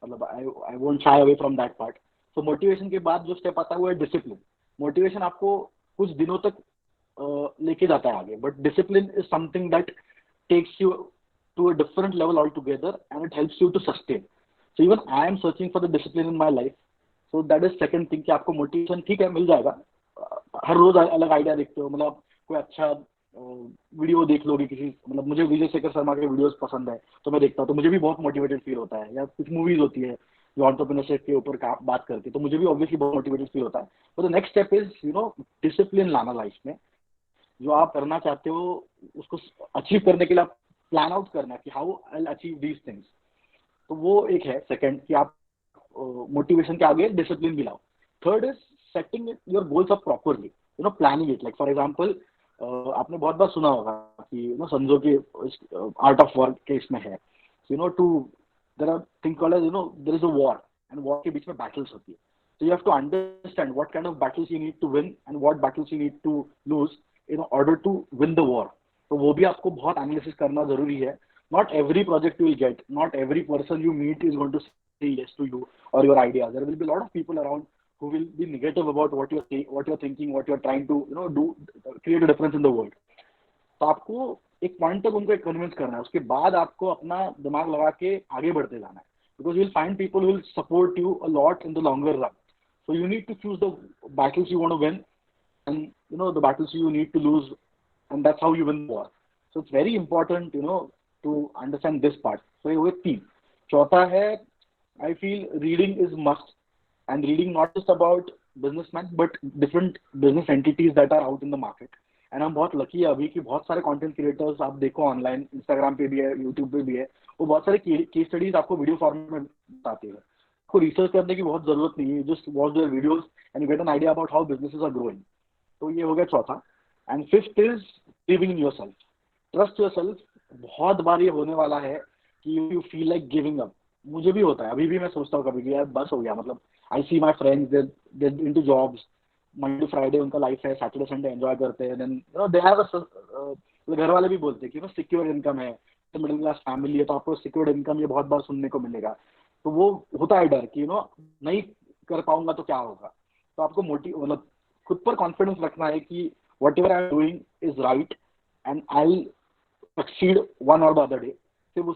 मतलब I won't shy away from that part. तो मोटिवेशन के बाद जो स्टेप आता है वो है डिसिप्लिन. मोटिवेशन आपको कुछ दिनों तक लेके जाता है आगे, but discipline is something that takes you to a different level altogether, and it helps you to sustain. So even I am searching for the discipline in my life. So that is second thing कि आपको motivation ठीक है मिल जाएगा. हर रोज अलग idea देखते हो, मतलब कोई अच्छा वीडियो देख लोगे किसी, मतलब मुझे विजय शेखर शर्मा के वीडियोस पसंद है तो मैं देखता हूँ, तो मुझे भी बहुत मोटिवेटेड फील होता है. या कुछ मूवीज होती है जो एंटरप्रेन्योरशिप के ऊपर बात करती है, तो मुझे भी ऑब्वियसली बहुत मोटिवेटेड फील होता है. तो the next step is you know discipline लाना लाइफ में. जो आप करना चाहते हो उसको अचीव करने के लिए आप प्लान आउट करना कि how I will achieve these things. तो वो एक है सेकंड कि आप मोटिवेशन के आगे डिसिप्लिन भी लाओ. Third is setting your goals up properly, you know planning it. Like for example आपने बहुत बार सुना होगा कि यू नो समझो कि आर्ट ऑफ वर्क के इसमें है, you know to there are thing called as you know there is a war, and war के बीच में बैटल्स होती है. So you have to understand what kind of battles you need to win and what battles you need to lose in order to win the war. तो वो भी आपको बहुत एनालिसिस करना जरूरी है. Not every project you will get, not every person you meet is going to say yes to you or your ideas. There will be a lot of people around who will be negative about what you're saying, what you're thinking, what you're trying to you know do, create a difference in the world. तो आपको एक point तक उनको convince करना है, उसके बाद आपको अपना दिमाग लगा के आगे बढ़ते जाना है. Because you'll find people who will support you a lot in the longer run. So you need to choose the battles you want to win, and you know the battles you need to lose, and that's how you win the war. So it's very important, you know, to understand this part. So ये हुए तीन. चौथा है, I feel reading is must, and reading not just about businessmen but different business entities that are out in the market. And हम बहुत lucky है अभी कि बहुत सारे कंटेंट क्रिएटर्स आप देखो ऑनलाइन, इंस्टाग्राम पे भी है, यूट्यूब पे भी है, वो बहुत सारे केस स्टडीज आपको वीडियो फॉर्मेट में बताते हैं. आपको रिसर्च करने की बहुत जरूरत नहीं है, just watch their videos and you get an idea about how businesses are growing. तो ये हो गया चौथा. And fifth is believing in yourself, trust yourself. बहुत बार ये होने वाला है कि you feel like giving up. मुझे भी होता है, अभी भी मैं सोचता हूँ कभी कि यार बस हो गया. मतलब I see my friends they into jobs, Monday to Friday उनका लाइफ है, सैटरडे संडे एंजॉय करते हैं. Then you know they have घर वाले भी बोलते हैं कि सिक्योर इनकम है, तो मिडिल क्लास फैमिली है, तो आपको सिक्योर इनकम ये बहुत बार सुनने को मिलेगा. तो वो होता है डर कि यू नो नहीं कर पाऊंगा तो क्या होगा. तो आपको मतलब खुद पर कॉन्फिडेंस रखना है कि what ever I am doing is right and I succeed one और द अदर डे. सिर्फ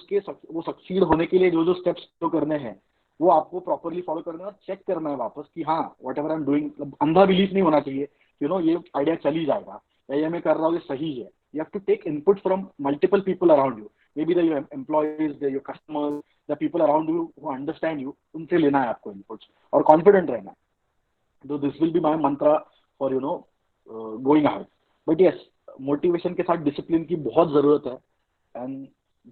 वो सक्सीड होने के लिए जो जो स्टेप्स जो करने हैं वो आपको प्रॉपरली फॉलो करना है, चेक करना है वापस कि हाँ what ever I am doing. अंधा बिलीफ नहीं होना चाहिए यू नो ये आइडिया चल ही जाएगा या ये मैं कर रहा हूँ ये सही है. You have to take input from multiple people around you, maybe your employees, your customers, the people around you who understand you, उनसे लेना है आपको इनपुट्स और कॉन्फिडेंट रहना है. तो this will be my Mantra for you know going ahead. But yes, motivation के साथ डिसिप्लिन की बहुत जरूरत है, and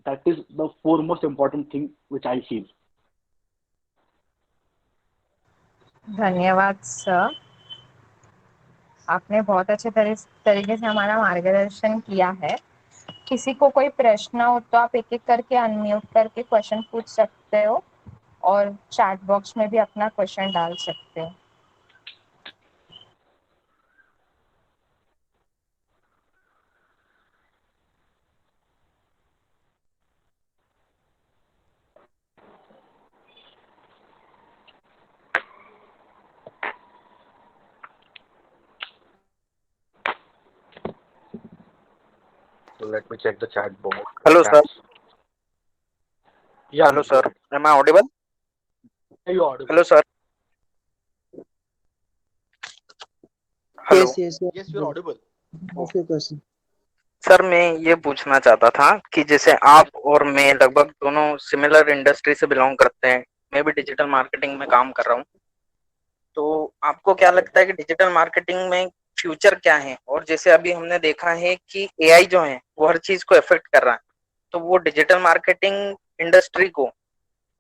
that is the foremost important thing which I feel. धन्यवाद सर, आपने बहुत अच्छे तरीके से हमारा मार्गदर्शन किया है. किसी को कोई प्रश्न हो तो आप एक एक करके अनम्यूट करके क्वेश्चन पूछ सकते हो और चैट बॉक्स में भी अपना क्वेश्चन डाल सकते हो. So let me check the chat box. Hello, sir. Chats. Yeah, Hello, sir. Am I audible? you audible. Hello, sir. Hello. Yes, Yes, you're audible. Ask your question. Sir मैं ये पूछना चाहता था कि जैसे आप और मैं लगभग दोनों सिमिलर इंडस्ट्री से बिलोंग करते हैं, मैं भी डिजिटल मार्केटिंग में काम कर रहा हूँ, तो आपको क्या लगता है कि डिजिटल मार्केटिंग में फ्यूचर क्या है? और जैसे अभी हमने देखा है कि एआई जो है वो हर चीज को अफेक्ट कर रहा है, तो वो डिजिटल मार्केटिंग इंडस्ट्री को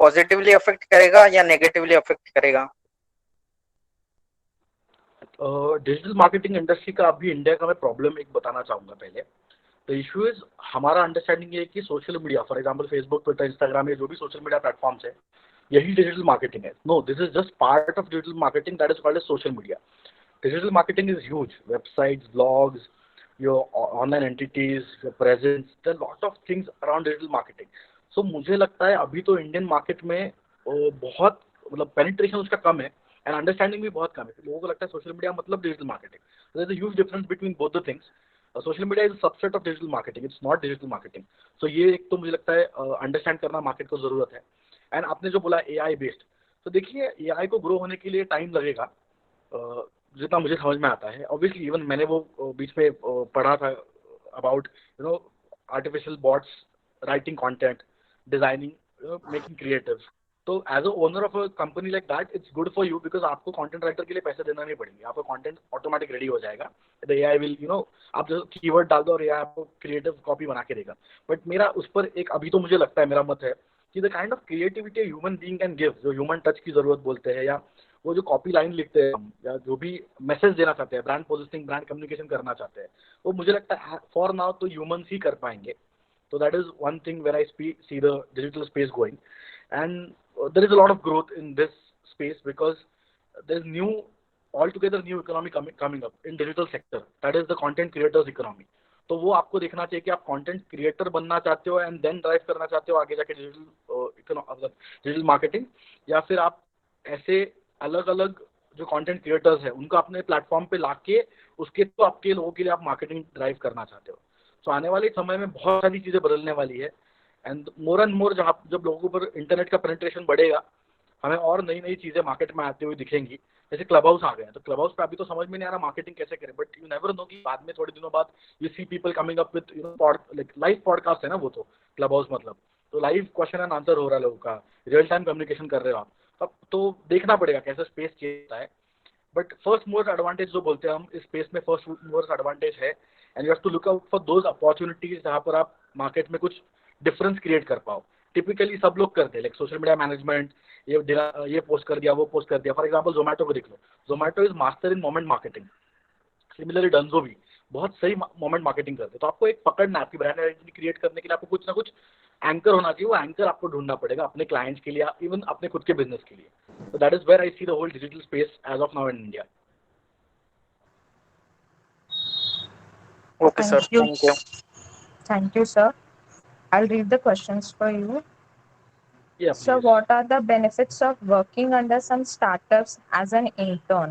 पॉजिटिवली अफेक्ट करेगा या नेगेटिवली अफेक्ट करेगा? डिजिटल मार्केटिंग इंडस्ट्री का अभी इंडिया का मैं प्रॉब्लम एक बताना चाहूंगा पहले। द इशू इज, हमारा अंडरस्टैंडिंग ये है कि social media, for example Facebook, Twitter, Instagram, ये जो भी सोशल मीडिया प्लेटफॉर्म्स है, यही डिजिटल मार्केटिंग है। No, this is just part of digital marketing, that is called as social media. Digital marketing is huge. Websites, blogs, your online entities, your presence. There are a lot of things around digital marketing. So मुझे लगता है अभी तो Indian market में बहुत मतलब penetration उसका कम है एंड अंडरस्टैंडिंग भी बहुत कम है। लोगों को लगता है सोशल मीडिया मतलब digital marketing. There is a huge difference between both the things. Social media is a subset of digital marketing, it's not digital marketing. So ये एक तो मुझे लगता है अंडरस्टैंड करना मार्केट को जरूरत है। एंड आपने जो बोला एआई बेस्ड, तो देखिए एआई को ग्रो होने के लिए टाइम लगेगा, जितना मुझे समझ में आता है। ऑब्वियसली इवन मैंने वो बीच में पढ़ा था about artificial bots writing content, designing, making creative. तो as a owner of a company like that it's good for you, because आपको कंटेंट राइटर के लिए पैसे देना नहीं पड़ेंगे, आपका कंटेंट ऑटोमेटिक रेडी हो जाएगा। द एआई विल आप जो कीवर्ड डाल दो और एआई आपको क्रिएटिव कॉपी बना के देगा। बट मेरा उस पर एक अभी तो मुझे लगता है, मेरा मत है कि the kind of creativity human being can give, जो ह्यूमन टच की जरूरत बोलते हैं, या वो जो कॉपी लाइन लिखते हैं हम, या जो भी मैसेज देना चाहते हैं, ब्रांड पोजिशनिंग, ब्रांड कम्युनिकेशन करना चाहते हैं, वो मुझे लगता है फॉर नाउ तो ह्यूमंस ही कर पाएंगे। So that is one thing where I see the digital space going, and there is a lot of growth in this space because there's altogether new economy coming up in digital sector. That is the content creators economy. तो वो आपको देखना चाहिए कि आप content creator बनना चाहते हो एंड देन ड्राइव करना चाहते हो आगे जाके डिजिटल मार्केटिंग, या फिर आप ऐसे अलग अलग जो कंटेंट क्रिएटर्स हैं उनको अपने प्लेटफॉर्म पे लाके उसके तो आपके लोगों के लिए आप मार्केटिंग ड्राइव करना चाहते हो। तो आने वाले समय में बहुत सारी चीजें बदलने वाली है एंड मोर जहाँ जब लोगों पर इंटरनेट का पेनिट्रेशन बढ़ेगा, हमें और नई नई चीजें मार्केट में आती हुई दिखेंगी। जैसे क्लब हाउस आ गए हैं, तो क्लब हाउस पे अभी तो समझ में नहीं आ रहा मार्केटिंग कैसे करें, बट यू नेवर नो कि बाद में थोड़े दिनों बाद you see people coming up with like live podcast है ना वो, तो क्लब हाउस मतलब तो लाइव क्वेश्चन एंड आंसर हो रहा है लोगों का, रियल टाइम कम्युनिकेशन कर रहे हो आप। अब तो देखना पड़ेगा कैसे स्पेस चेंज है। बट फर्स्ट मोस्ट एडवांटेज जो बोलते हैं हम इस स्पेस में, फर्स्ट मोस्ट एडवांटेज है and you have to look out for those opportunities जहाँ पर आप मार्केट में कुछ डिफरेंस क्रिएट कर पाओ। टिपिकली सब लोग करते हैं लाइक सोशल मीडिया मैनेजमेंट, ये पोस्ट कर दिया, वो पोस्ट कर दिया। फॉर एग्जांपल जोमेटो को देख लो, Zomato is master in moment marketing. Similarly Dunzo भी बहुत सही मोमेंट मार्केटिंग करते हैं। तो आपको एक पकड़ना है, आपकी ब्रांड आइडेंटिटी क्रिएट करने के लिए आपको कुछ ना कुछ एंकर होना चाहिए, वो एंकर आपको ढूंढना पड़ेगा अपने क्लाइंट्स के लिए, इवन अपने खुद के बिजनेस के लिए। तो that is where I see the whole digital space as of now in India. Okay sir, Thank you. Thank you. Thank you, sir. I'll read the questions for you. Yeah, So, please. what are the benefits of working under some startups as an intern?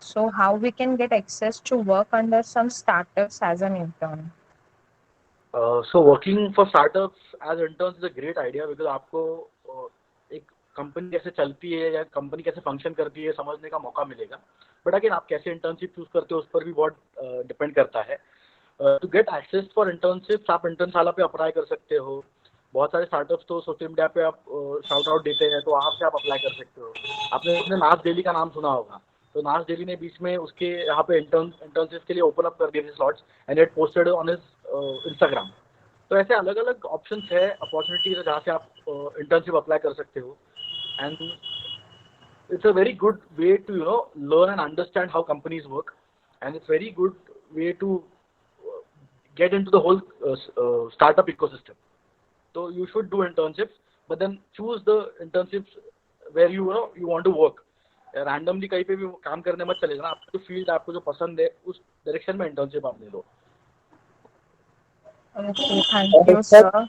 So, how we can get access to work under some startups as an intern? So working for startups as interns is a great idea because आपको एक company कैसे चलती है या company कैसे function करती है समझने का मौका मिलेगा। बट अगेन आप कैसे इंटर्नशिप चूज करते हो उस पर भी बहुत डिपेंड करता है। To get access for internships आप इंटर्नशाला पे अप्लाई कर सकते हो। बहुत सारे स्टार्टअप्स तो सोशल मीडिया पे आप शाउट आउट देते हैं, तो वहाँ से आप अप्लाई कर सकते हो। आपने नाज डेली का नाम सुना होगा, तो नाज डेली ने बीच में उसके यहाँ पे इंटर्नशिप के लिए ओपन अप कर दिए थे slots and it posted on his Instagram. तो ऐसे अलग अलग ऑप्शंस है, अपॉर्चुनिटीज है जहाँ से आप इंटर्नशिप अप्लाई कर सकते हो। And it's a very good way to learn and understand how companies work, and it's very good way to get into the whole startup ecosystem. So you should do internships, but then choose the internships where you want to work. Randomly कहीं पे भी काम करने मत चले जाना, आपको जो फील्ड आपको जो पसंद है उस डायरेक्शन में इंटर्नशिप आप ले लो। Okay, thank you, Sir, sir.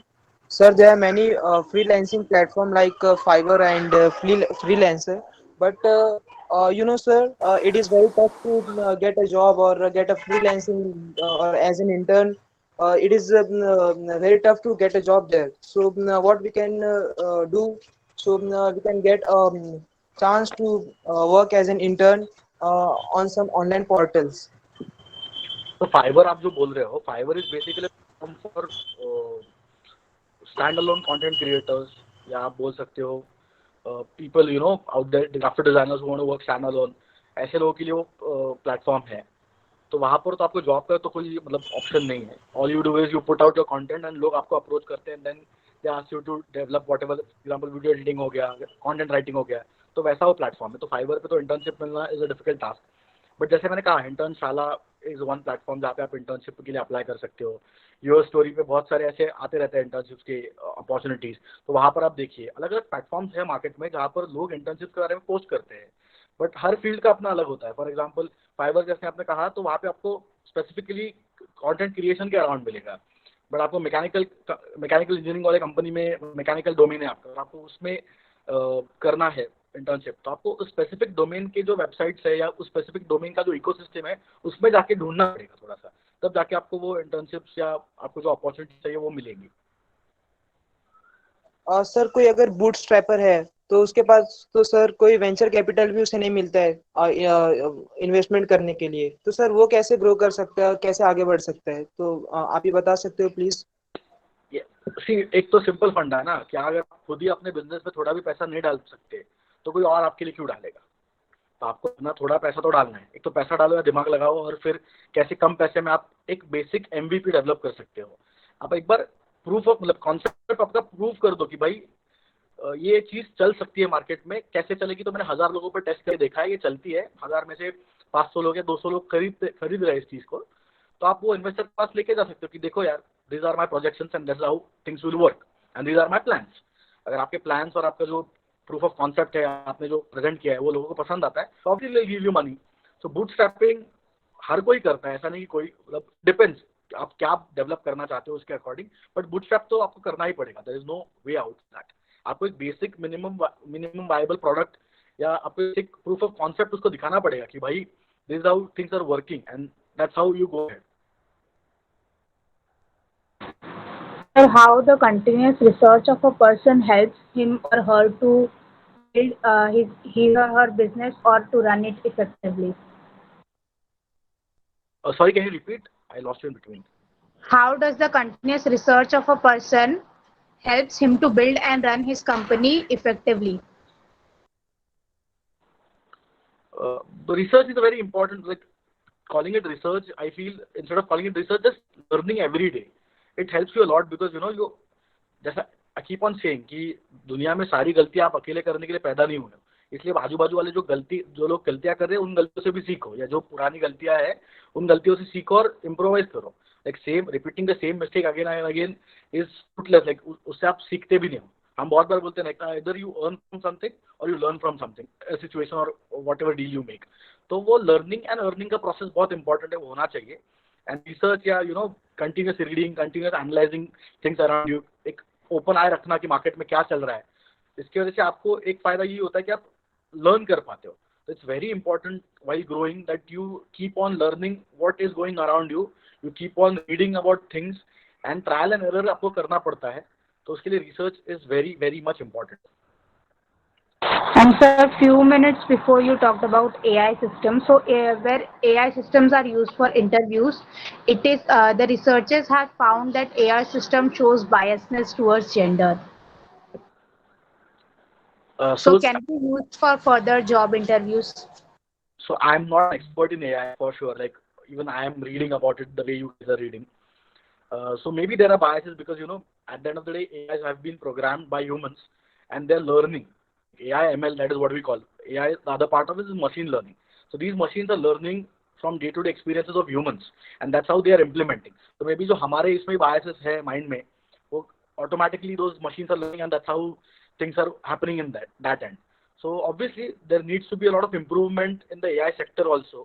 sir, there are many freelancing platform like Fiverr and Freelancer, but sir, it is very tough to get a job or get a freelancing or as an intern. It is very tough to get a job there. So what we can do? So we can get chance to work as an intern on some online portals. तो Fiverr आप जो बोल रहे हो, Fiverr is basically for stand alone content creators, या आप बोल सकते हो people you know out there, graphic designers who want to work stand alone, ऐसे लोगों के लिए वो प्लेटफॉर्म है। तो वहाँ पर तो आपको जॉब का तो कोई मतलब ऑप्शन नहीं है। All you do is you put out your content and लोग आपको अप्रोच करते हैं, then they ask you to develop whatever, example video editing हो गया, कंटेंट राइटिंग हो गया, तो वैसा वो प्लेटफॉर्म है। तो फाइवर पे तो इंटर्नशिप मिलना is a difficult task. But जैसे मैंने कहा, इंटर्नशाला इज वन प्लेटफॉर्म जहाँ पे आप इंटर्नशिप के लिए अप्लाई कर सकते हो। योर स्टोरी पे बहुत सारे ऐसे आते रहते हैं इंटर्नशिप के अपॉर्चुनिटीज, तो वहाँ पर आप देखिए अलग अलग प्लेटफॉर्म्स है मार्केट में जहाँ पर लोग इंटर्नशिप के बारे में पोस्ट करते हैं। बट हर फील्ड का अपना अलग होता है। फॉर एग्जाम्पल फाइवर जैसे आपने कहा, तो वहाँ पे आपको स्पेसिफिकली कंटेंट क्रिएशन के अराउंड मिलेगा। बट आपको मैकेनिकल इंजीनियरिंग वाले कंपनी में मैकेनिकल डोमेन है आपका, आपको उसमें करना है इंटर्नशिप, तो आपको उस स्पेसिफिक डोमेन के जो वेबसाइट्स है या उस स्पेसिफिक डोमेन का जो इकोसिस्टम है उसमें जाके ढूंढना पड़ेगा थोड़ा सा, तब जाके आपको वो इंटर्नशिप्स या आपको जो अपॉर्चुनिटी चाहिए वो मिलेंगी। सर कोई अगर बूटस्ट्रैपर है तो उसके पास तो सर कोई वेंचर कैपिटल भी उसे नहीं मिलता है इन्वेस्टमेंट करने के लिए, तो सर वो कैसे ग्रो कर सकता है और कैसे आगे बढ़ सकता है, तो आप ये बता सकते हो प्लीज। एक तो सिंपल फंडा है ना कि अगर आप खुद ही अपने बिजनेस में थोड़ा भी पैसा नहीं डाल सकते तो कोई और आपके लिए क्यों डालेगा। तो आपको अपना थोड़ा पैसा तो डालना है। एक तो पैसा डालो या दिमाग लगाओ, और फिर कैसे कम पैसे में आप एक बेसिक MVP डेवलप कर सकते हो। आप एक बार प्रूफ ऑफ मतलब कॉन्सेप्ट आपका प्रूव कर दो कि भाई ये चीज चल सकती है मार्केट में। कैसे चलेगी, तो मैंने 1000 लोगों पर टेस्ट करके देखा है, ये चलती है। 1000 में से 500 लोग या 200 लोग खरीद रहे हैं इस चीज को। तो आप वो इन्वेस्टर के पास लेके जा सकते हो कि देखो यार, these are my projections and that's how things will work and these are my plans। अगर आपके प्लान्स और आपका जो प्रूफ ऑफ कॉन्सेप्ट है, आपने जो प्रेजेंट किया है, वो लोगों को पसंद आता है, तो obviously give you money. So bootstrapping हर कोई करता है, ऐसा नहीं कि कोई, मतलब डिपेंड्स आप क्या डेवलप करना चाहते हो उसके अकॉर्डिंग। बट बूटस्ट्रैप तो आपको करना ही पड़ेगा, there is no way out that. आपको एक बेसिक मिनिमम वायबल प्रोडक्ट या आपको एक प्रूफ ऑफ कॉन्सेप्ट उसको दिखाना पड़ेगा कि भाई this is how things are working and that's how you go ahead. Or how the continuous research of a person helps him or her to build his or her business or to run it effectively. Sorry, can you repeat? I lost you in between. How does the continuous research of a person helps him to build and run his company effectively? The research is a very important, like calling it research, I feel instead of calling it research, just learning every day. It helps you a lot because you know you, जैसा I keep on saying कि दुनिया में सारी गलतियां आप अकेले करने के लिए पैदा नहीं हुए हो। इसलिए आजू बाजू वाले जो लोग गलतियां कर रहे हैं उन गलतियों से भी सीखो, या जो पुरानी गलतियां है उन गलतियों से सीखो और इम्प्रोवाइज करो। Like same repeating the same mistake again and again is fruitless. Like उससे आप सीखते भी नहीं हो। हम बहुत बार बोलते हैं इधर यू अर्न फ्रॉम समथिंग और you learn from something situation और whatever deal you make. तो वो लर्निंग एंड अर्निंग का प्रोसेस बहुत इंपॉर्टेंट है, वो होना चाहिए। एंड रिसर्च या you know continuous reading, continuous analysing things around you, एक ओपन आई रखना कि मार्केट में क्या चल रहा है। इसकी वजह से आपको एक फायदा ये होता है कि आप लर्न कर पाते हो। तो it's very important while growing that you keep on learning what is going around you, you keep on reading about things and trial and error आपको करना पड़ता है। तो उसके लिए research is very very much important। And sir, a few minutes before you talked about AI systems. So where AI systems are used for interviews, it is the researchers have found that AI system shows biasness towards gender. So can it be used for further job interviews? So I'm not an expert in AI for sure. Like even I am reading about it the way you guys are reading. So maybe there are biases because you know at the end of the day AIs have been programmed by humans and they're learning. AI ML, that is what we call AI. The other part of it is machine learning. So these machines are learning from day-to-day experiences of humans and that's how they are implementing. So maybe जो हमारे इसमें biases है mind में, वो automatically those machines are learning and that's how things are happening in that end. So obviously there needs to be a lot of improvement in the AI sector also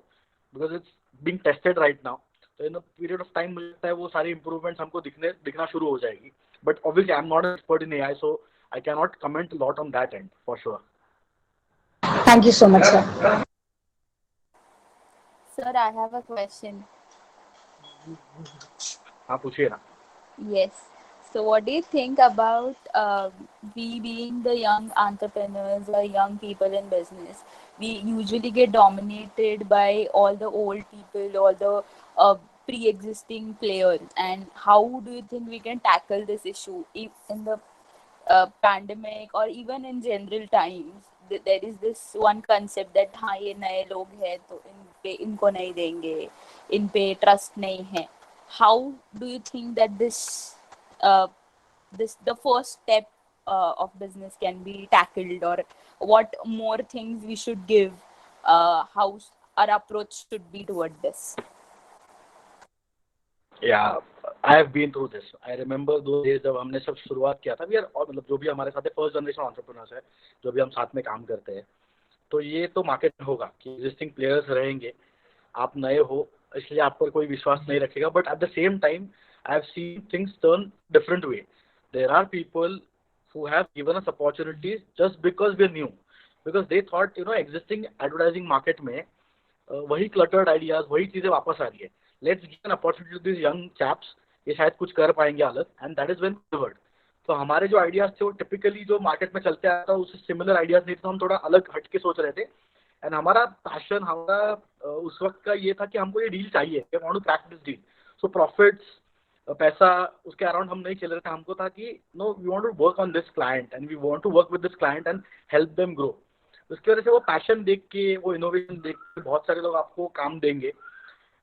because it's being tested right now. So in a period of time मुझे लगता है वो सारी improvements हमको दिखना शुरू हो जाएगी. But obviously I'm not an expert in AI, so I cannot comment a lot on that end for sure. Thank you so much, sir. Sir, I have a question. हाँ पूछिए ना. Yes. So, what do you think about we being the young entrepreneurs or young people in business? We usually get dominated by all the old people, all the pre-existing players, and how do you think we can tackle this issue if in the pandemic or even in general times? There is this one concept that हाँ ये नए लोग हैं तो इनको नहीं देंगे, इन पे trust नहीं है. How do you think that uh, the first step of business can be tackled, or what more things we should give, how our approach should be toward this? Yeah, I have been through this. I remember those days जब हमने सब शुरुआत किया था. और मतलब जो भी हमारे साथ फर्स्ट जनरेशन एंटरप्रेन्योर्स है, जो भी हम साथ में काम करते हैं, तो ये तो मार्केट में होगा कि एग्जिस्टिंग प्लेयर्स रहेंगे, आप नए हो इसलिए आप पर कोई विश्वास नहीं रखेगा. But at the same time I have seen things turn different way. There are people who have given us opportunities just because we are new, because they thought existing advertising market में वही cluttered ideas, वही चीजें वापस आ रही है. Let's give an opportunity to these young chaps, ये शायद कुछ कर पाएंगे अलग, and that is when pivoted. तो हमारे जो आइडियाज थे वो टिपिकली जो मार्केट में चलते आया था उससे सिमिलर आइडियाज नहीं थे, तो हम थोड़ा अलग हट के सोच रहे थे. एंड हमारा पैशन, हमारा उस वक्त का ये था कि हमको ये डील चाहिए, we want to crack this deal. So profits, पैसा उसके अराउंड हम नहीं चल रहे थे. हमको था कि no, we want to work on this client and we want to work with this client and help them grow. उसकी वजह से वो पैशन देख के, वो इनोवेशन देख के बहुत सारे लोग आपको काम देंगे.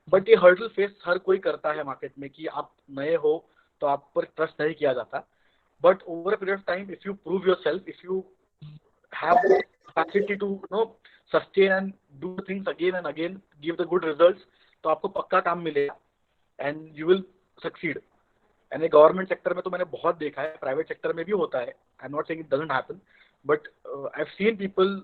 बट ये हर्डल फेस हर कोई करता है मार्केट में कि आप नए हो तो आप पर ट्रस्ट नहीं किया जाता. But over a period of time, if you prove yourself, if you have capacity to sustain and do things again and again, give the good results, तो आपको पक्का काम मिलेगा and you will succeed. And government sector में तो मैंने बहुत देखा है, प्राइवेट सेक्टर में भी होता है. I am not saying it doesn't happen, but I have seen people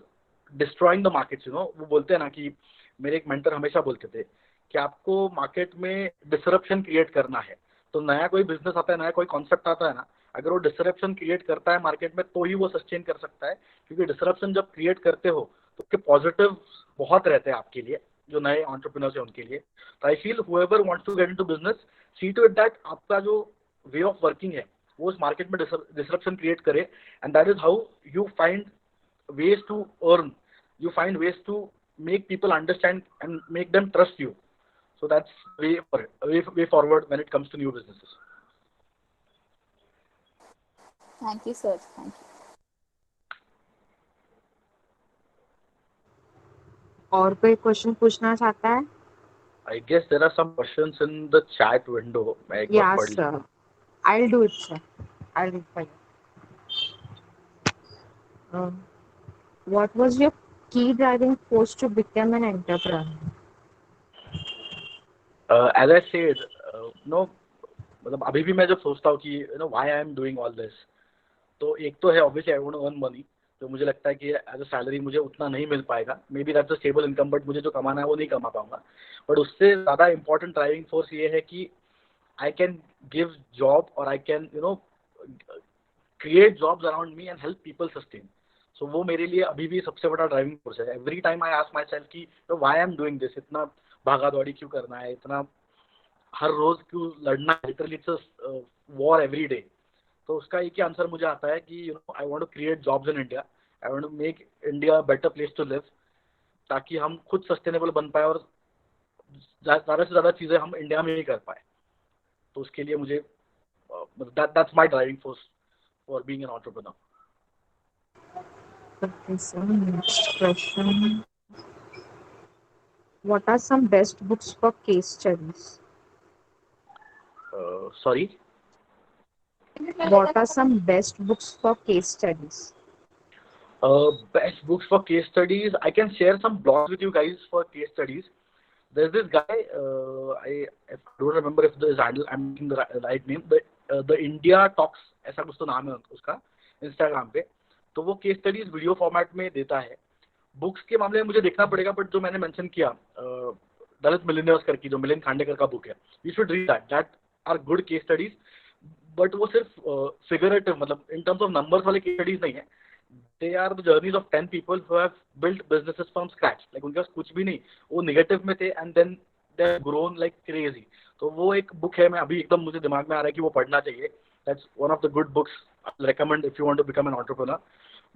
destroying the markets. वो बोलते हैं ना कि मेरे एक मेंटर हमेशा बोलते थे कि आपको मार्केट में डिसरप्शन क्रिएट करना है. तो नया कोई बिजनेस आता है, नया कोई कॉन्सेप्ट आता है ना, अगर वो डिसरप्शन क्रिएट करता है मार्केट में तो ही वो सस्टेन कर सकता है. क्योंकि डिसरप्शन जब क्रिएट करते हो तो उसके पॉजिटिव बहुत रहते हैं आपके लिए, जो नए एंटरप्रेन्योर्स है उनके लिए. तो I feel whoever wants to get into business, see to it that आपका जो वे ऑफ वर्किंग है वो उस मार्केट में डिसरप्शन क्रिएट करे. And that is how you find ways to earn, you find ways to make people understand and make them trust you. So that's way forward when it comes to new businesses. Thank you, sir. Thank you. और कोई question पूछना चाहता है? I guess there are some questions in the chat window. मैं एक बार Yeah, पढ़ sir. I'll do it, sir. I'll do it for you. What was your key driving force to become an entrepreneur? As I said, मतलब अभी भी मैं जब सोचता हूँ कि why I am doing all this, तो एक तो है obviously I want to earn money. तो मुझे लगता है कि एज अ सैलरी मुझे उतना नहीं मिल पाएगा, may be that's a stable income, but मुझे जो कमाना है वो नहीं कमा पाऊंगा. बट उससे ज़्यादा इंपॉर्टेंट ड्राइविंग फोर्स ये है कि आई कैन गिव जॉब और I can create jobs around me and help people sustain. So वो मेरे लिए अभी भी सबसे बड़ा ड्राइविंग फोर्स है. Every time I ask myself कि why I am doing this, इतना भागा दौड़ी क्यों करना है, इतना हर रोज क्यों लड़ना है, literally it's a war every day. तो उसका एक ही आंसर मुझे आता है कि I want to create jobs in India, I want to make India a better place to live, ताकि हम खुद सस्टेनेबल बन पाए और ज़्यादा से ज़्यादा चीज़ें हम इंडिया में ही कर पाए. तो उसके लिए मुझे that's my driving force for being an entrepreneur. Okay, so next question. What are some best books for case studies? Sorry? What are some best books for case studies? Best books for case studies. I can share some blogs with you guys for case studies. There's this guy, I don't remember if this handle, I'm using the right name, the India Talks, ऐसा कुछ तो नाम है उसका Instagram पे. तो वो case studies video format में देता है. बुक्स के मामले में मुझे देखना पड़ेगा, बट जो मैंने मेंशन किया दलित मिलियनियर्स करके जो मिलियन खांडेकर का बुक है, you should read that are good case studies. But वो सिर्फ फिगरेटिव, मतलब इन टर्म्स ऑफ नंबर्स वाले केस स्टडीज नहीं है. They are the journeys of 10 people who have built businesses from scratch. Like उनके पास कुछ भी नहीं, वो नेगेटिव में थे and then they have grown like crazy. तो वो एक बुक है, मैं अभी एकदम मुझे दिमाग में आ रहा है कि वो पढ़ना चाहिए. That's one of the good books I recommend if you want to become an entrepreneur.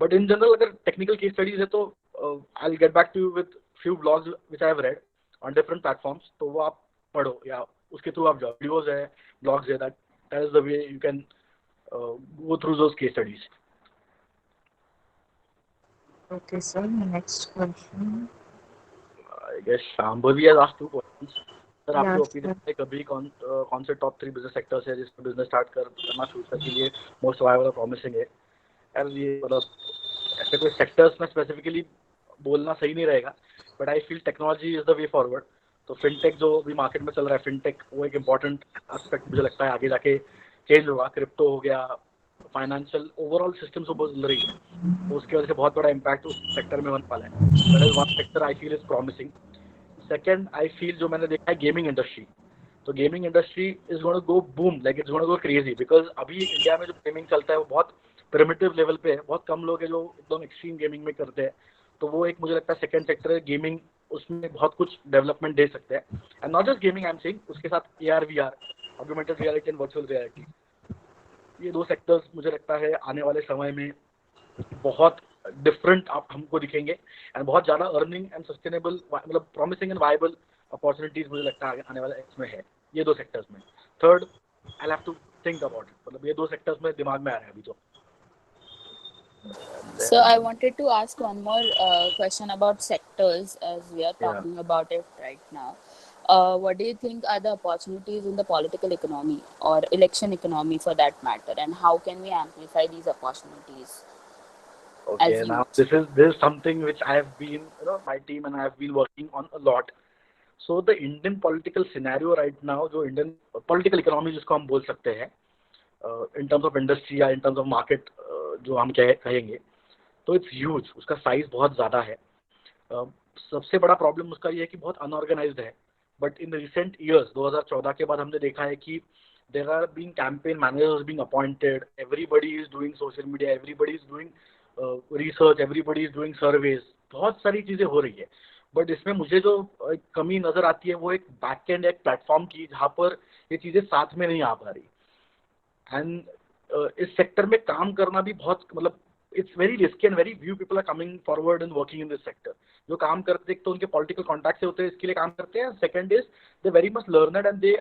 But in general अगर टेक्निकल केस स्टडीज है तो I will get back to you with few blogs which I have read on different platforms. तो वो आप पढ़ो या उसके through आप जाओ, वीडियोज है, ब्लॉग्स है, that is the way you can go through those case studies. Okay, sir. Next question. I guess Shambhavi has asked 2 questions. Sir आपके Yes, ओपिनियन में कभी कौन से टॉप 3 बिजनेस सेक्टर्स है जिसमें बिजनेस स्टार्ट करना फ्यूचर के लिए मोस्ट वायबल और प्रॉमिसिंग है? यार ये मतलब ऐसे कोई सेक्टर्स में स्पेसिफिकली बोलना सही नहीं रहेगा, but I feel technology is the way forward. तो फिनटेक जो भी मार्केट में चल रहा है, फिनटेक वो एक इम्पॉर्टेंट एस्पेक्ट मुझे लगता है आगे जाके चेंज होगा. क्रिप्टो हो गया, फाइनेंशियल ओवरऑल सिस्टम से बदल रही है, तो उसकी वजह से बहुत बड़ा इम्पैक्ट उस सेक्टर में होने वाला है. That is one sector I feel is promising. Second I feel जो मैंने देखा है गेमिंग इंडस्ट्री. तो gaming industry is gonna go boom, like it's gonna go crazy, because अभी इंडिया में जो गेमिंग चलता है वो बहुत प्रिमिटिव लेवल पे है. बहुत कम लोग हैं जो एकदम एक्सट्रीम गेमिंग में करते हैं. तो वो एक मुझे लगता है सेकंड सेक्टर है गेमिंग, उसमें बहुत कुछ डेवलपमेंट दे सकते हैं. And not just gaming, I am saying उसके साथ AR VR, augmented reality and virtual reality, ये 2 सेक्टर्स मुझे लगता है आने वाले समय में बहुत डिफरेंट आप हमको दिखेंगे एंड बहुत ज़्यादा अर्निंग एंड सस्टेनेबल, मतलब प्रॉमिसिंग एंड वायबल अपॉर्चुनिटीज मुझे लगता है आने वाले इसमें है, ये 2 सेक्टर्स में. Third I have to think about it, मतलब ये 2 सेक्टर्स में दिमाग में आ रहा है अभी तो. So I wanted to ask one more question about sectors as we are talking about it right now. What do you think are the opportunities in the political economy or election economy for that matter, and how can we amplify these opportunities? Okay, now this is something which I have been, my team and I have been working on a lot. So the Indian political scenario right now, जो Indian political economy जिसको हम बोल सकते हैं, in terms of industry या in terms of market, जो हम कहेंगे, तो इट्स ह्यूज, उसका साइज बहुत ज़्यादा है. सबसे बड़ा प्रॉब्लम उसका ये है कि बहुत अनऑर्गेनाइज्ड है. बट इन रिसेंट ईयर्स 2014 के बाद हमने देखा है कि there are being campaign managers being appointed, everybody is doing social media, everybody is doing research, everybody is doing surveys, बहुत सारी चीज़ें हो रही है. बट इसमें मुझे जो कमी नज़र आती है वो एक बैक एंड, एक प्लेटफॉर्म की, जहाँ पर ये चीज़ें साथ में नहीं आ पा रही. एंड इस सेक्टर में काम करना भी बहुत, मतलब it's very risky and very few people are coming forward and working in this sector. जो काम करते तो उनके political contacts से होते हैं, इसके लिए काम करते हैं. Second is they very much learned and they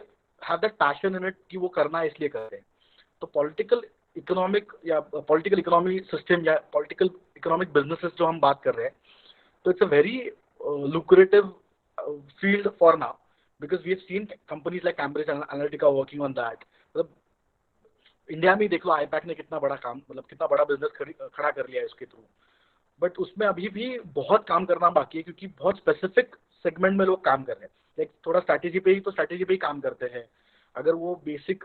have that passion in it कि वो करना है इसलिए कर रहे हैं. तो political economic या political economy system या political economic businesses जो हम बात कर रहे हैं, तो it's a very lucrative field for now because we have seen companies like Cambridge Analytica working on that. मतलब इंडिया में देख लो आईपैक ने कितना बड़ा काम, मतलब कितना बड़ा बिजनेस खड़ा कर लिया है उसके थ्रू. बट उसमें अभी भी बहुत काम करना बाकी है क्योंकि बहुत स्पेसिफिक सेगमेंट में लोग काम कर रहे हैं. लाइक थोड़ा स्ट्रैटेजी पे ही काम करते हैं. अगर वो बेसिक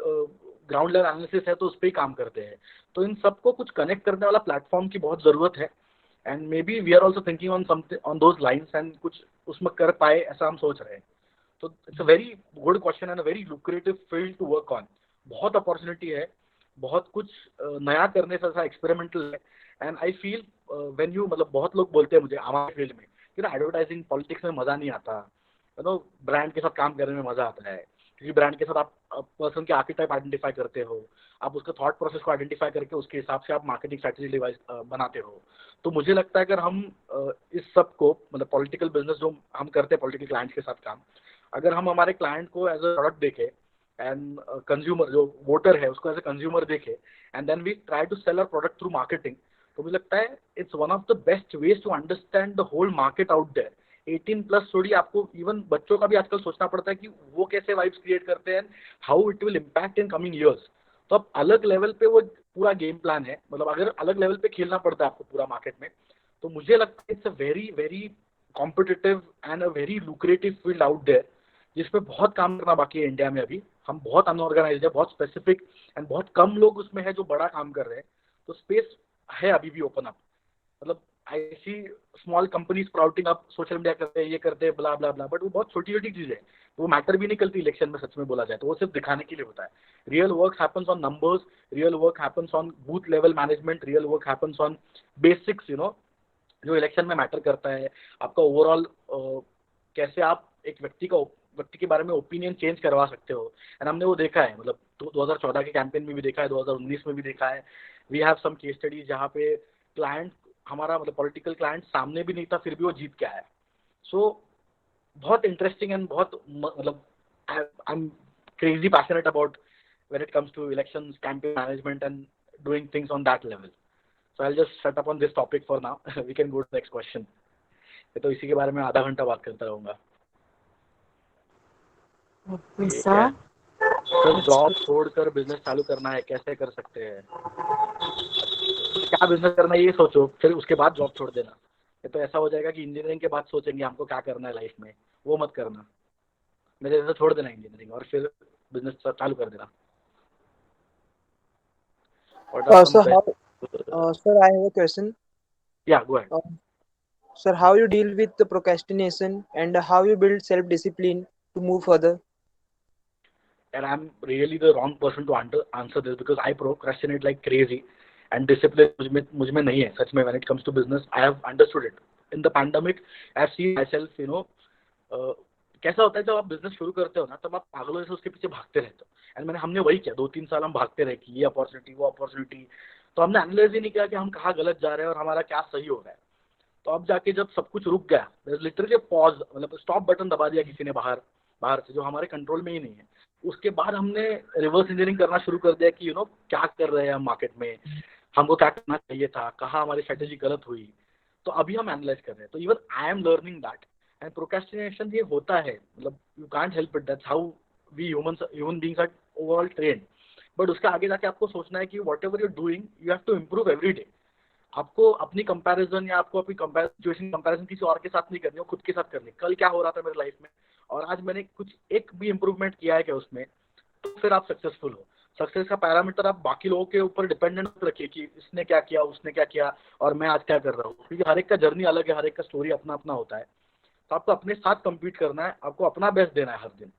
ग्राउंड लेवल एनालिसिस है तो उस पर ही काम करते हैं. तो इन सबको कुछ कनेक्ट करने वाला प्लेटफॉर्म की बहुत ज़रूरत है. And maybe we are also thinking on something on those lines and कुछ उसमें कर पाए ऐसा हम सोच रहे हैं. तो it's a very good question and a very lucrative field to work on. बहुत अपॉर्चुनिटी है, बहुत कुछ नया करने से, ऐसा एक्सपेरिमेंटल है. And I feel when you, मतलब बहुत लोग बोलते हैं मुझे हमारे फील्ड में कि ना एडवर्टाइजिंग पॉलिटिक्स में मज़ा नहीं आता, ब्रांड के साथ काम करने में मज़ा आता है क्योंकि ब्रांड के साथ आप पर्सन के आर्केटाइप आइडेंटिफाई करते हो, आप उसका थॉट प्रोसेस को आइडेंटिफाई करके उसके हिसाब से आप मार्केटिंग स्ट्रैटेजी डिवाइस बनाते हो. तो मुझे लगता है अगर हम इस सब को, मतलब पॉलिटिकल बिजनेस जो हम करते हैं पॉलिटिकल क्लाइंट्स के साथ काम, अगर हम हमारे क्लाइंट को एज अ प्रोडक्ट देखें एंड कंज्यूमर जो वोटर है उसको एज ए कंज्यूमर देखे and then we try to sell our product through marketing, तो मुझे लगता है it's one of the best ways to understand the whole market out there. 18+ थोड़ी आपको इवन बच्चों का भी आजकल सोचना पड़ता है कि वो कैसे वाइब्स क्रिएट करते हैं, how it will impact in coming years. तो अब अलग लेवल पे वो पूरा गेम प्लान है, मतलब अगर अलग लेवल पे खेलना पड़ता है आपको पूरा मार्केट में, तो मुझे लगता है it's a very very competitive and a very lucrative field out there जिसपे बहुत काम करना बाकी है. इंडिया में अभी हम बहुत अनऑर्गेनाइज्ड है, बहुत स्पेसिफिक एंड बहुत कम लोग उसमें है जो बड़ा काम कर रहे हैं. तो स्पेस है अभी भी ओपन अप. मतलब I see small company sprouting up, social media करते हैं, ये करते हैं, ब्ला ब्ला ब्ला, बट वो बहुत छोटी छोटी चीज़ है, वो मैटर भी नहीं करती इलेक्शन में सच में बोला जाए तो. वो सिर्फ दिखाने के लिए होता है. Real work happens on numbers, real work happens on booth level management, real work happens on basics, जो इलेक्शन में मैटर करता है. आपका ओवरऑल कैसे आप एक व्यक्ति के बारे में ओपिनियन चेंज करवा सकते हो. एंड हमने वो देखा है, मतलब 2014 के कैंपेन में भी देखा है, 2019 में भी देखा है. We have some case studies जहाँ पे क्लाइंट हमारा, मतलब पॉलिटिकल क्लाइंट सामने भी नहीं था फिर भी वो जीत के आया. सो बहुत इंटरेस्टिंग एंड बहुत, मतलब I am crazy passionate about when it comes to elections, campaign management, and doing things on that level. So I'll just shut up on this topic for now. We can go to the next question. तो इसी के बारे में आधा घंटा बात करता रहूंगा. ठीक है. सर जॉब छोड़कर बिजनेस चालू करना है, कैसे कर सकते हैं? क्या बिजनेस करना है ये सोचो, फिर उसके बाद जॉब छोड़ देना. ये तो ऐसा हो जाएगा कि इंजीनियरिंग के बाद सोचेंगे हमको क्या करना है लाइफ में. वो मत करना. मेरे जैसे छोड़ देना इंजीनियरिंग और फिर बिजनेस चालू कर देना. Sir, I have a question. Yeah, go ahead. Sir, how you deal with the procrastination and how you build self-discipline to move further? And I'm really the wrong person to answer this because I procrastinate like crazy, and discipline मुझ में नहीं है सच में. When it comes to business, I have understood it. In the pandemic, I have seen myself, कैसा होता है जब आप बिजनेस शुरू करते हो ना, तब आप पागलों से उसके पीछे भागते रहते हो. एंड हमने वही किया. 2-3 साल हम भागते रहे कि ये अपॉर्चुनिटी वो अपॉर्चुनिटी. तो हमने एनालाइज ही नहीं किया कि हम कहाँ गलत जा रहे हैं और हमारा क्या सही हो रहा है. तो अब जाके जब सब कुछ रुक गया, लिटरली पॉज, मतलब स्टॉप बटन दबा दिया किसी ने बाहर से, जो हमारे कंट्रोल में ही नहीं है. उसके बाद हमने रिवर्स इंजीनियरिंग करना शुरू कर दिया कि क्या कर रहे हैं हम मार्केट में, हमको क्या करना चाहिए था, कहाँ हमारी स्ट्रेटेजी गलत हुई. तो अभी हम एनालाइज कर रहे हैं. तो even I am learning that. And procrastination ये होता है, मतलब you can't help it. That's how we human beings are overall trained. But उसका आगे जाके आपको सोचना है कि whatever you doing you have to improve every day. आपको अपनी कंपैरिजन या आपको अपनी कंपैरिजन किसी और के साथ नहीं करनी, वो खुद के साथ करनी. कल क्या हो रहा था मेरी लाइफ में और आज मैंने कुछ एक भी इम्प्रूवमेंट किया है क्या उसमें, तो फिर आप सक्सेसफुल हो. सक्सेस का पैरामीटर आप बाकी लोगों के ऊपर डिपेंडेंट मत रखिए कि इसने क्या किया उसने क्या किया और मैं आज क्या कर रहा हूँ, क्योंकि हर एक का जर्नी अलग है, हर एक का स्टोरी अपना अपना होता है. तो आपको अपने साथ कम्पीट करना है, आपको अपना बेस्ट देना है हर दिन.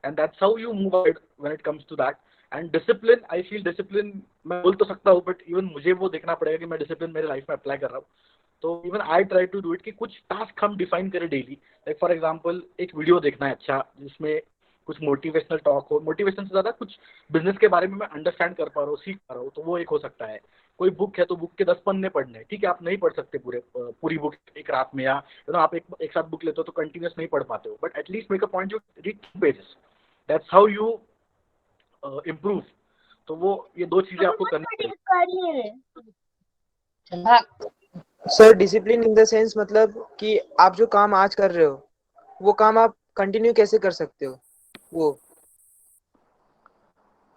And that's how you move ahead when it comes to that. And discipline, I feel discipline मैं बोल तो सकता हूँ, बट इवन मुझे वो देखना पड़ेगा कि मैं डिसिप्लिन मेरे लाइफ में अप्लाई कर रहा हूँ. तो इवन आई ट्राई टू डू इट कि कुछ टास्क हम डिफाइन करें डेली. लाइक फॉर एग्जांपल एक वीडियो देखना है अच्छा, जिसमें कुछ मोटिवेशनल टॉक हो. मोटिवेशन से ज़्यादा कुछ बिजनेस के बारे में मैं अंडरस्टैंड कर पा रहा हूँ, सीख पा रहा हूँ, तो वो एक हो सकता है. कोई बुक है तो बुक के 10 पन्ने पढ़ने, ठीक है, आप नहीं पढ़ सकते पूरी बुक एक रात में, या आप एक साथ बुक लेते हो तो कंटिन्यूस नहीं पढ़ पाते हो, but at least make a point you read 2 pages. That's how you improve. तो वो ये 2 चीजें आपको करनी चाहिए. Sir discipline in the sense मतलब कि आप जो काम आज कर रहे हो वो काम आप कंटिन्यू कैसे कर सकते हो वो.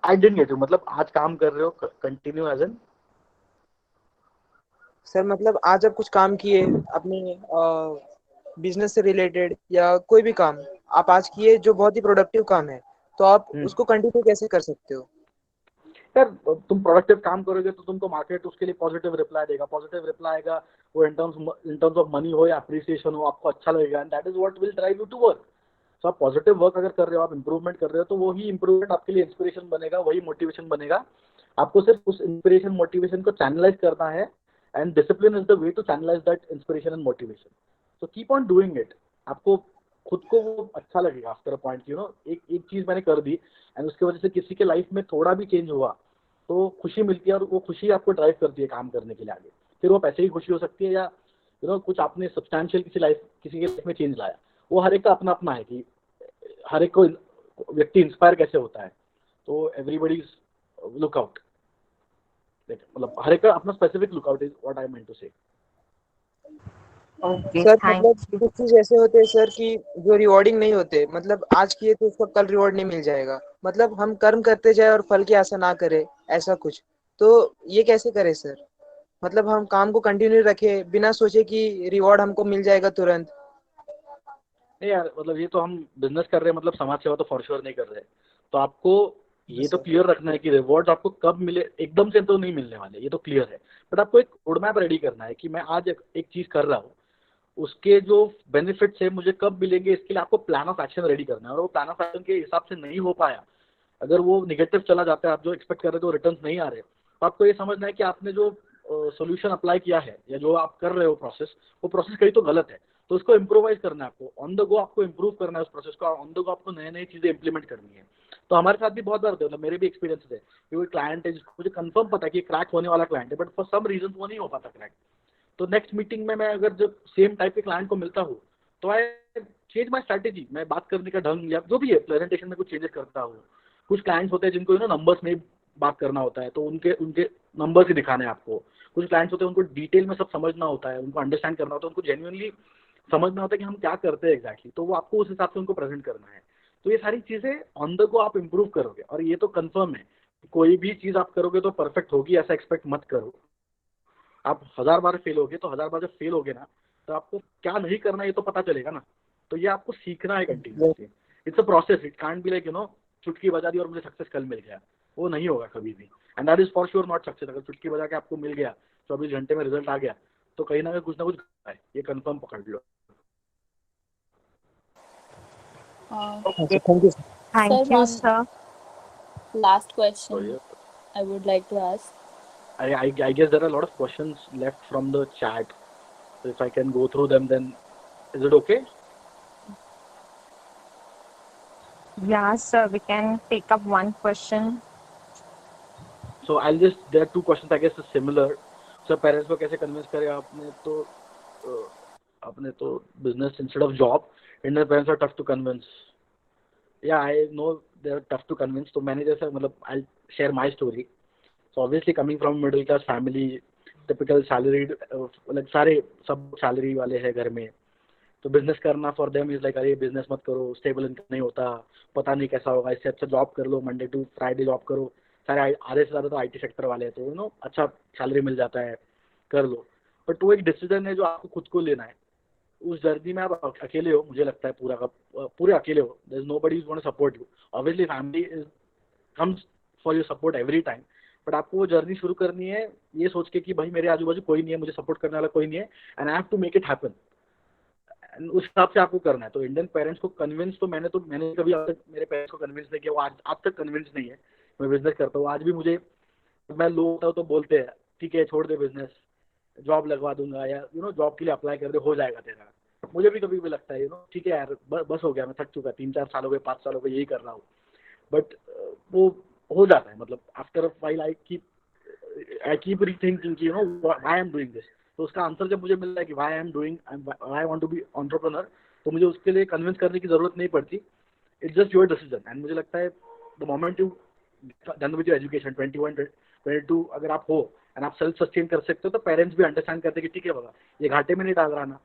I didn't get you. मतलब आज काम कर रहे हो कंटिन्यू एज एन. सर मतलब आज आप कुछ काम किए अपने बिजनेस से रिलेटेड या कोई भी काम आप आज किए जो बहुत ही प्रोडक्टिव काम है, तो आप उसको कंटिन्यू कैसे कर सकते हो. यार तुम प्रोडक्टिव काम करोगे तो तुमको मार्केट उसके लिए पॉजिटिव रिप्लाई देगा. पॉजिटिव रिप्लाई आएगा, वो इन टर्म्स ऑफ मनी हो या अप्रिसिएशन हो, आपको अच्छा लगेगा. And that is what will drive you to work. तो आप पॉजिटिव वर्क अगर कर रहे हो, आप इंप्रूवमेंट कर रहे हो, तो वही इंप्रूवमेंट आपके लिए इंस्पिरेशन बनेगा, वही मोटिवेशन बनेगा. आपको सिर्फ उस इंस्पिरेशन मोटिवेशन को चैनलाइज करना है. And discipline is the way to channelize that inspiration and motivation. So keep on doing it. आपको खुद को वो अच्छा लगेगा आफ्टर अ पॉइंट. एक चीज मैंने कर दी एंड उसकी वजह से किसी के लाइफ में थोड़ा भी चेंज हुआ तो खुशी मिलती है, और वो खुशी आपको ड्राइव करती है काम करने के लिए आगे. फिर वो पैसे की खुशी हो सकती है, या कुछ आपने सब्सटैंशियल किसी के लाइफ में चेंज लाया. वो हर एक का अपना अपना है कि हर एक को व्यक्ति इंस्पायर कैसे होता है. तो एवरीबडी लुक आउट, मतलब हर एक का अपना specific look out is what I mean to say. Sir मतलब कुछ चीज ऐसे होते हैं सर कि जो रिवॉर्डिंग नहीं होते, मतलब आज किए तो उसका कल रिवॉर्ड नहीं मिल जाएगा. मतलब हम कर्म करते जाए और फल की आशा ना करें, ऐसा कुछ. तो ये कैसे करें सर. मतलब हम काम को कंटिन्यू रखें बिना सोचे कि रिवॉर्ड हमको मिल जाएगा तुरंत. नहीं यार, मतलब ये तो हम बिजनेस कर रहे हैं, मतलब समाज सेवा तो फॉर श्योर नहीं कर रहे. तो आपको ये तो क्लियर रखना है कि रिवॉर्ड आपको कब मिले, एकदम से तो नहीं मिलने वाले, ये तो क्लियर है. बट आपको एक रोड मैप रेडी करना है कि मैं आज एक चीज कर रहा हूँ, उसके जो बेनिफिट्स है मुझे कब मिलेंगे, इसके लिए आपको प्लान ऑफ एक्शन रेडी करना है. और वो प्लान ऑफ एक्शन के हिसाब से नहीं हो पाया, अगर वो निगेटिव चला जाता है, आप जो एक्सपेक्ट कर रहे हो रिटर्न्स नहीं आ रहे, तो आपको ये समझना है कि आपने जो सोल्यूशन अप्लाई किया है या जो आप कर रहे हो प्रोसेस, वो प्रोसेस कहीं तो गलत है. तो उसको इम्प्रोवाइज करना है आपको, ऑन द गो आपको इम्प्रूव करना है उस प्रोसेस को, ऑन द गो आपको नई नई चीजें इंप्लीमेंट करनी है. तो हमारे साथ भी बहुत बार होता है, मतलब मेरे भी एक्सपीरियंस है कि कोई क्लाइंट है जिसको मुझे कंफर्म पता है कि क्रैक होने वाला क्लाइंट है, बट फॉर सम रीजन वो नहीं हो पाता क्रैक. तो नेक्स्ट मीटिंग में मैं अगर जब सेम टाइप के क्लाइंट को मिलता हूँ तो आई चेंज माई स्ट्रैटेजी. मैं बात करने का ढंग या जो भी है, प्रेजेंटेशन में कुछ चेंजेस करता हूँ, कुछ क्लाइंट्स होते हैं जिनको नंबर्स में बात करना होता है, तो उनके उनके नंबर्स ही दिखाने हैं आपको। कुछ क्लाइंट्स होते हैं उनको डिटेल में सब समझना होता है, उनको अंडरस्टैंड करना होता है, उनको जेन्युइनली समझना होता है कि हम क्या करते हैं एग्जैक्टली, तो वो आपको उस हिसाब से उनको प्रेजेंट करना है। तो ये सारी चीजें ऑन द गो आप इम्प्रूव करोगे, और ये तो कंफर्म है, कोई भी चीज आप करोगे तो परफेक्ट होगी ऐसा एक्सपेक्ट मत करो। आप 1000 बार फेल होगे तो 1000 बार जब फेल होगे ना, तो आपको क्या नहीं करना ये तो पता चलेगा ना। तो ये आपको सीखना है continuously, it's a process, it can't be like चुटकी बजा दी और मुझे सक्सेस कल मिल गया, वो नहीं होगा कभी भी। And that is for sure not success. अगर चुटकी बजा के आपको मिल गया, 24 घंटे में रिजल्ट आ गया, तो कहीं ना कुछ है, ये कंफर्म पकड़ लो। Okay. Thank you. Thank Sir, you, one sir. last So question yeah, I would like to ask. I guess there are a lot of questions left from the chat. So if I can go through them, then is it okay? Yeah, sir, we can take up one question. So I'll just, there are two questions I guess is similar. So parents को कैसे convince करें आपने तो business instead of job. Indian parents are tough to convince. Yeah, I know they're tough to convince. तो मैंने जैसा मतलब I'll share my story. So obviously coming from middle class family, typical salaried, like सारे सब salary वाले हैं घर में, तो बिजनेस करना फॉर देम इज लाइक अरे बिजनेस मत करो, स्टेबल इनकम नहीं होता, पता नहीं कैसा होगा, इससे अच्छा जॉब कर लो, मंडे टू फ्राइडे जॉब करो। सारे आधे से ज़्यादा तो आईटी सेक्टर वाले हैं, तो अच्छा सैलरी मिल जाता है, कर लो। बट वो एक डिसीजन है जो आपको खुद को लेना है। उस जर्नी में आप अकेले हो, मुझे लगता है पूरा का पूरे अकेले हो। There is nobody is gonna support you. Obviously family is comes for your support every time, but आपको वो जर्नी शुरू करनी है ये सोच के कि भाई मेरे आजू बाजू कोई नहीं है, मुझे सपोर्ट करने वाला कोई नहीं है, and I have to make it happen. उस हिसाब से आपको करना है। तो इंडियन पेरेंट्स को कन्विंस तो मैंने कभी आज तक मेरे पेरेंट्स को कन्विंस नहीं किया, वो आज तक कन्विंस नहीं है। मैं बिजनेस करता हूँ, आज भी मुझे मैं लो होता हूँ तो बोलते हैं ठीक है छोड़ दे बिजनेस, जॉब लगवा दूंगा, या जॉब के लिए अप्लाई कर दे, हो जाएगा तेरा। मुझे भी कभी भी लगता है ठीक है यार, बस हो गया, मैं थक चुका, 3-4 साल हो गए, 5 साल हो गए, यही कर रहा हूँ। बट वो हो जाता है, मतलब after a while I keep rethinking कि why I am doing this. तो उसका आंसर जब मुझे मिल रहा है कि why I am doing, I want to be entrepreneur, तो मुझे उसके लिए कन्विंस करने की जरूरत नहीं पड़ती। It's just your decision. And मुझे लगता है the moment you done with your education 21-22 अगर आप हो एंड आप सेल्फ सस्टेन कर सकते हो, तो पेरेंट्स भी अंडरस्टैंड करते हैं कि ठीक है बाबा ये घाटे में नहीं डाल रहा ना,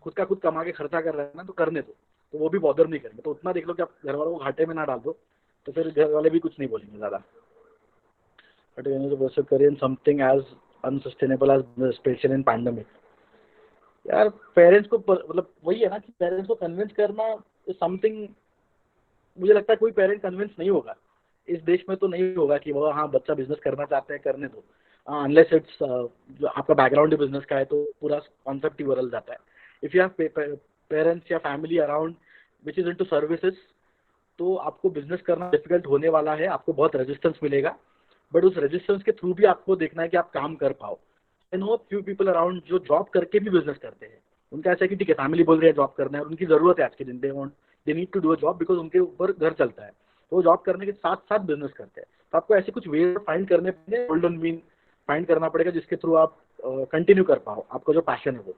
खुद का खुद कमा के खर्चा कर रहा है ना, तो करने दो। तो वो भी बॉदर नहीं करेंगे। तो उतना देख लो कि आप घर वालों को घाटे में ना डाल दो, तो फिर घर वाले भी कुछ नहीं बोलेंगे ज़्यादा। But when you pursue career in something as unsustainable as especially in pandemic, यार पेरेंट्स को मतलब वही है ना कि पेरेंट्स को कन्विंस करना इज समथिंग, मुझे लगता है कोई पेरेंट कन्विंस नहीं होगा इस देश में, तो नहीं होगा कि वो हाँ बच्चा बिजनेस करना चाहते हैं करने दो, अनलेस इट्स जो आपका बैकग्राउंड ही बिजनेस का है तो पूरा कॉन्सेप्ट ही बदल जाता है। इफ यू हैव पेरेंट्स या family around which is into services, तो आपको बिजनेस करना डिफिकल्ट होने वाला है, आपको बहुत रेजिस्टेंस मिलेगा, बट उस रेजिस्टेंस के थ्रू भी आपको देखना है कि आप काम कर पाओ। I know few people around जो जॉब करके भी बिजनेस करते हैं। उनका ऐसा है कि ठीक है फैमिली बोल रही है जॉब करना है और उनकी जरूरत है आज के दिन, they need to do a job because उनके ऊपर घर चलता है, तो वो जॉब करने के साथ साथ बिजनेस करते हैं। तो आपको ऐसे कुछ वे फाइंड करने पड़ेंगे, गोल्डन मीन फाइंड करना पड़ेगा जिसके थ्रू आप कंटिन्यू कर पाओ आपका जो पैशन है वो।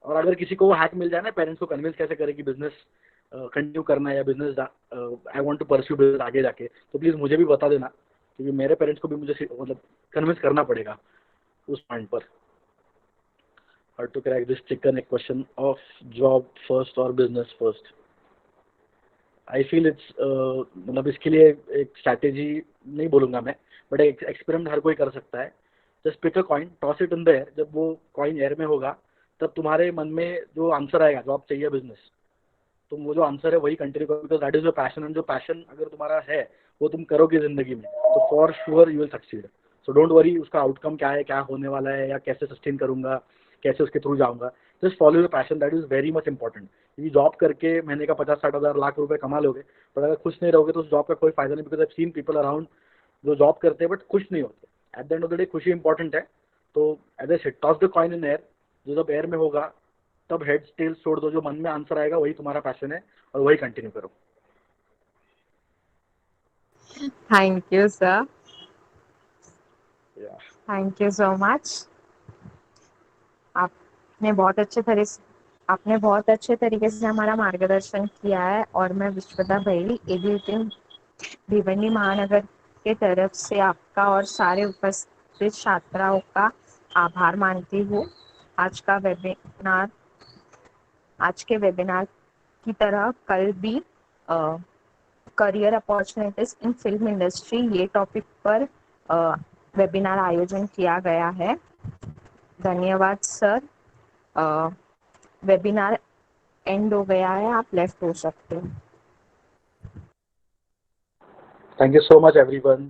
और अगर किसी को वो हैक मिल जाए ना, पेरेंट्स को कन्विंस कैसे करें कि बिजनेस कंटिन्यू करना है या business I want to pursue business आगे जाके, तो प्लीज मुझे भी बता देना, क्योंकि मेरे पेरेंट्स को भी मुझे मतलब कन्विंस करना पड़ेगा उस पॉइंट पर। How to crack this chicken egg question of job first और business first. I feel it's मतलब इसके लिए एक स्ट्रैटेजी नहीं बोलूँगा मैं, बट एक एक्सपेरिमेंट हर कोई कर सकता है। Just pick a coin, toss it in the air, जब वो कॉइन एयर में होगा तब तुम्हारे मन में जो आंसर आएगा जॉब चाहिए बिजनेस, तुम वो जो आंसर है वही कंटिन्यू करो, because that is your passion. And जो पैशन अगर तुम्हारा है वो तुम करोगे जिंदगी में, तो for sure you will succeed. So don't worry उसका आउटकम क्या है, क्या होने वाला है, या कैसे सस्टेन करूंगा, कैसे उसके थ्रू जाऊंगा। Just follow your passion, that is very much important. क्योंकि जॉब करके महीने का 50-60 हज़ार लाख रुपए कमा लोगे, पर अगर खुश नहीं रहोगे तो उस जॉब का कोई फायदा नहीं। Because I seen people around जो जॉब करते हैं बट खुश नहीं होते। At the end of the day खुशी इंपॉर्टेंट है। तो as a toss the coin in air, जो जब एयर में होगा तब हेड्स टेल्स छोड़ दो, जो मन में आंसर आएगा वही तुम्हारा पैशन है और वही कंटिन्यू करो। Thank you, sir. Yeah. Thank you so much. आपने बहुत अच्छे तरह से आपने बहुत अच्छे तरीके से हमारा मार्गदर्शन किया है और मैं विश्वदा भैली एग्रीटिंग भिवंडी महानगर के तरफ से आपका और सारे उपस्थित छात्राओं का आभार मानती हूँ। आज का वेबिनार आज के वेबिनार की तरह कल भी career opportunities in film industry ये टॉपिक पर वेबिनार आयोजन किया गया है। धन्यवाद सर। वेबिनार एंड हो गया है, आप लेफ्ट हो सकते हैं। Thank you so much, everyone.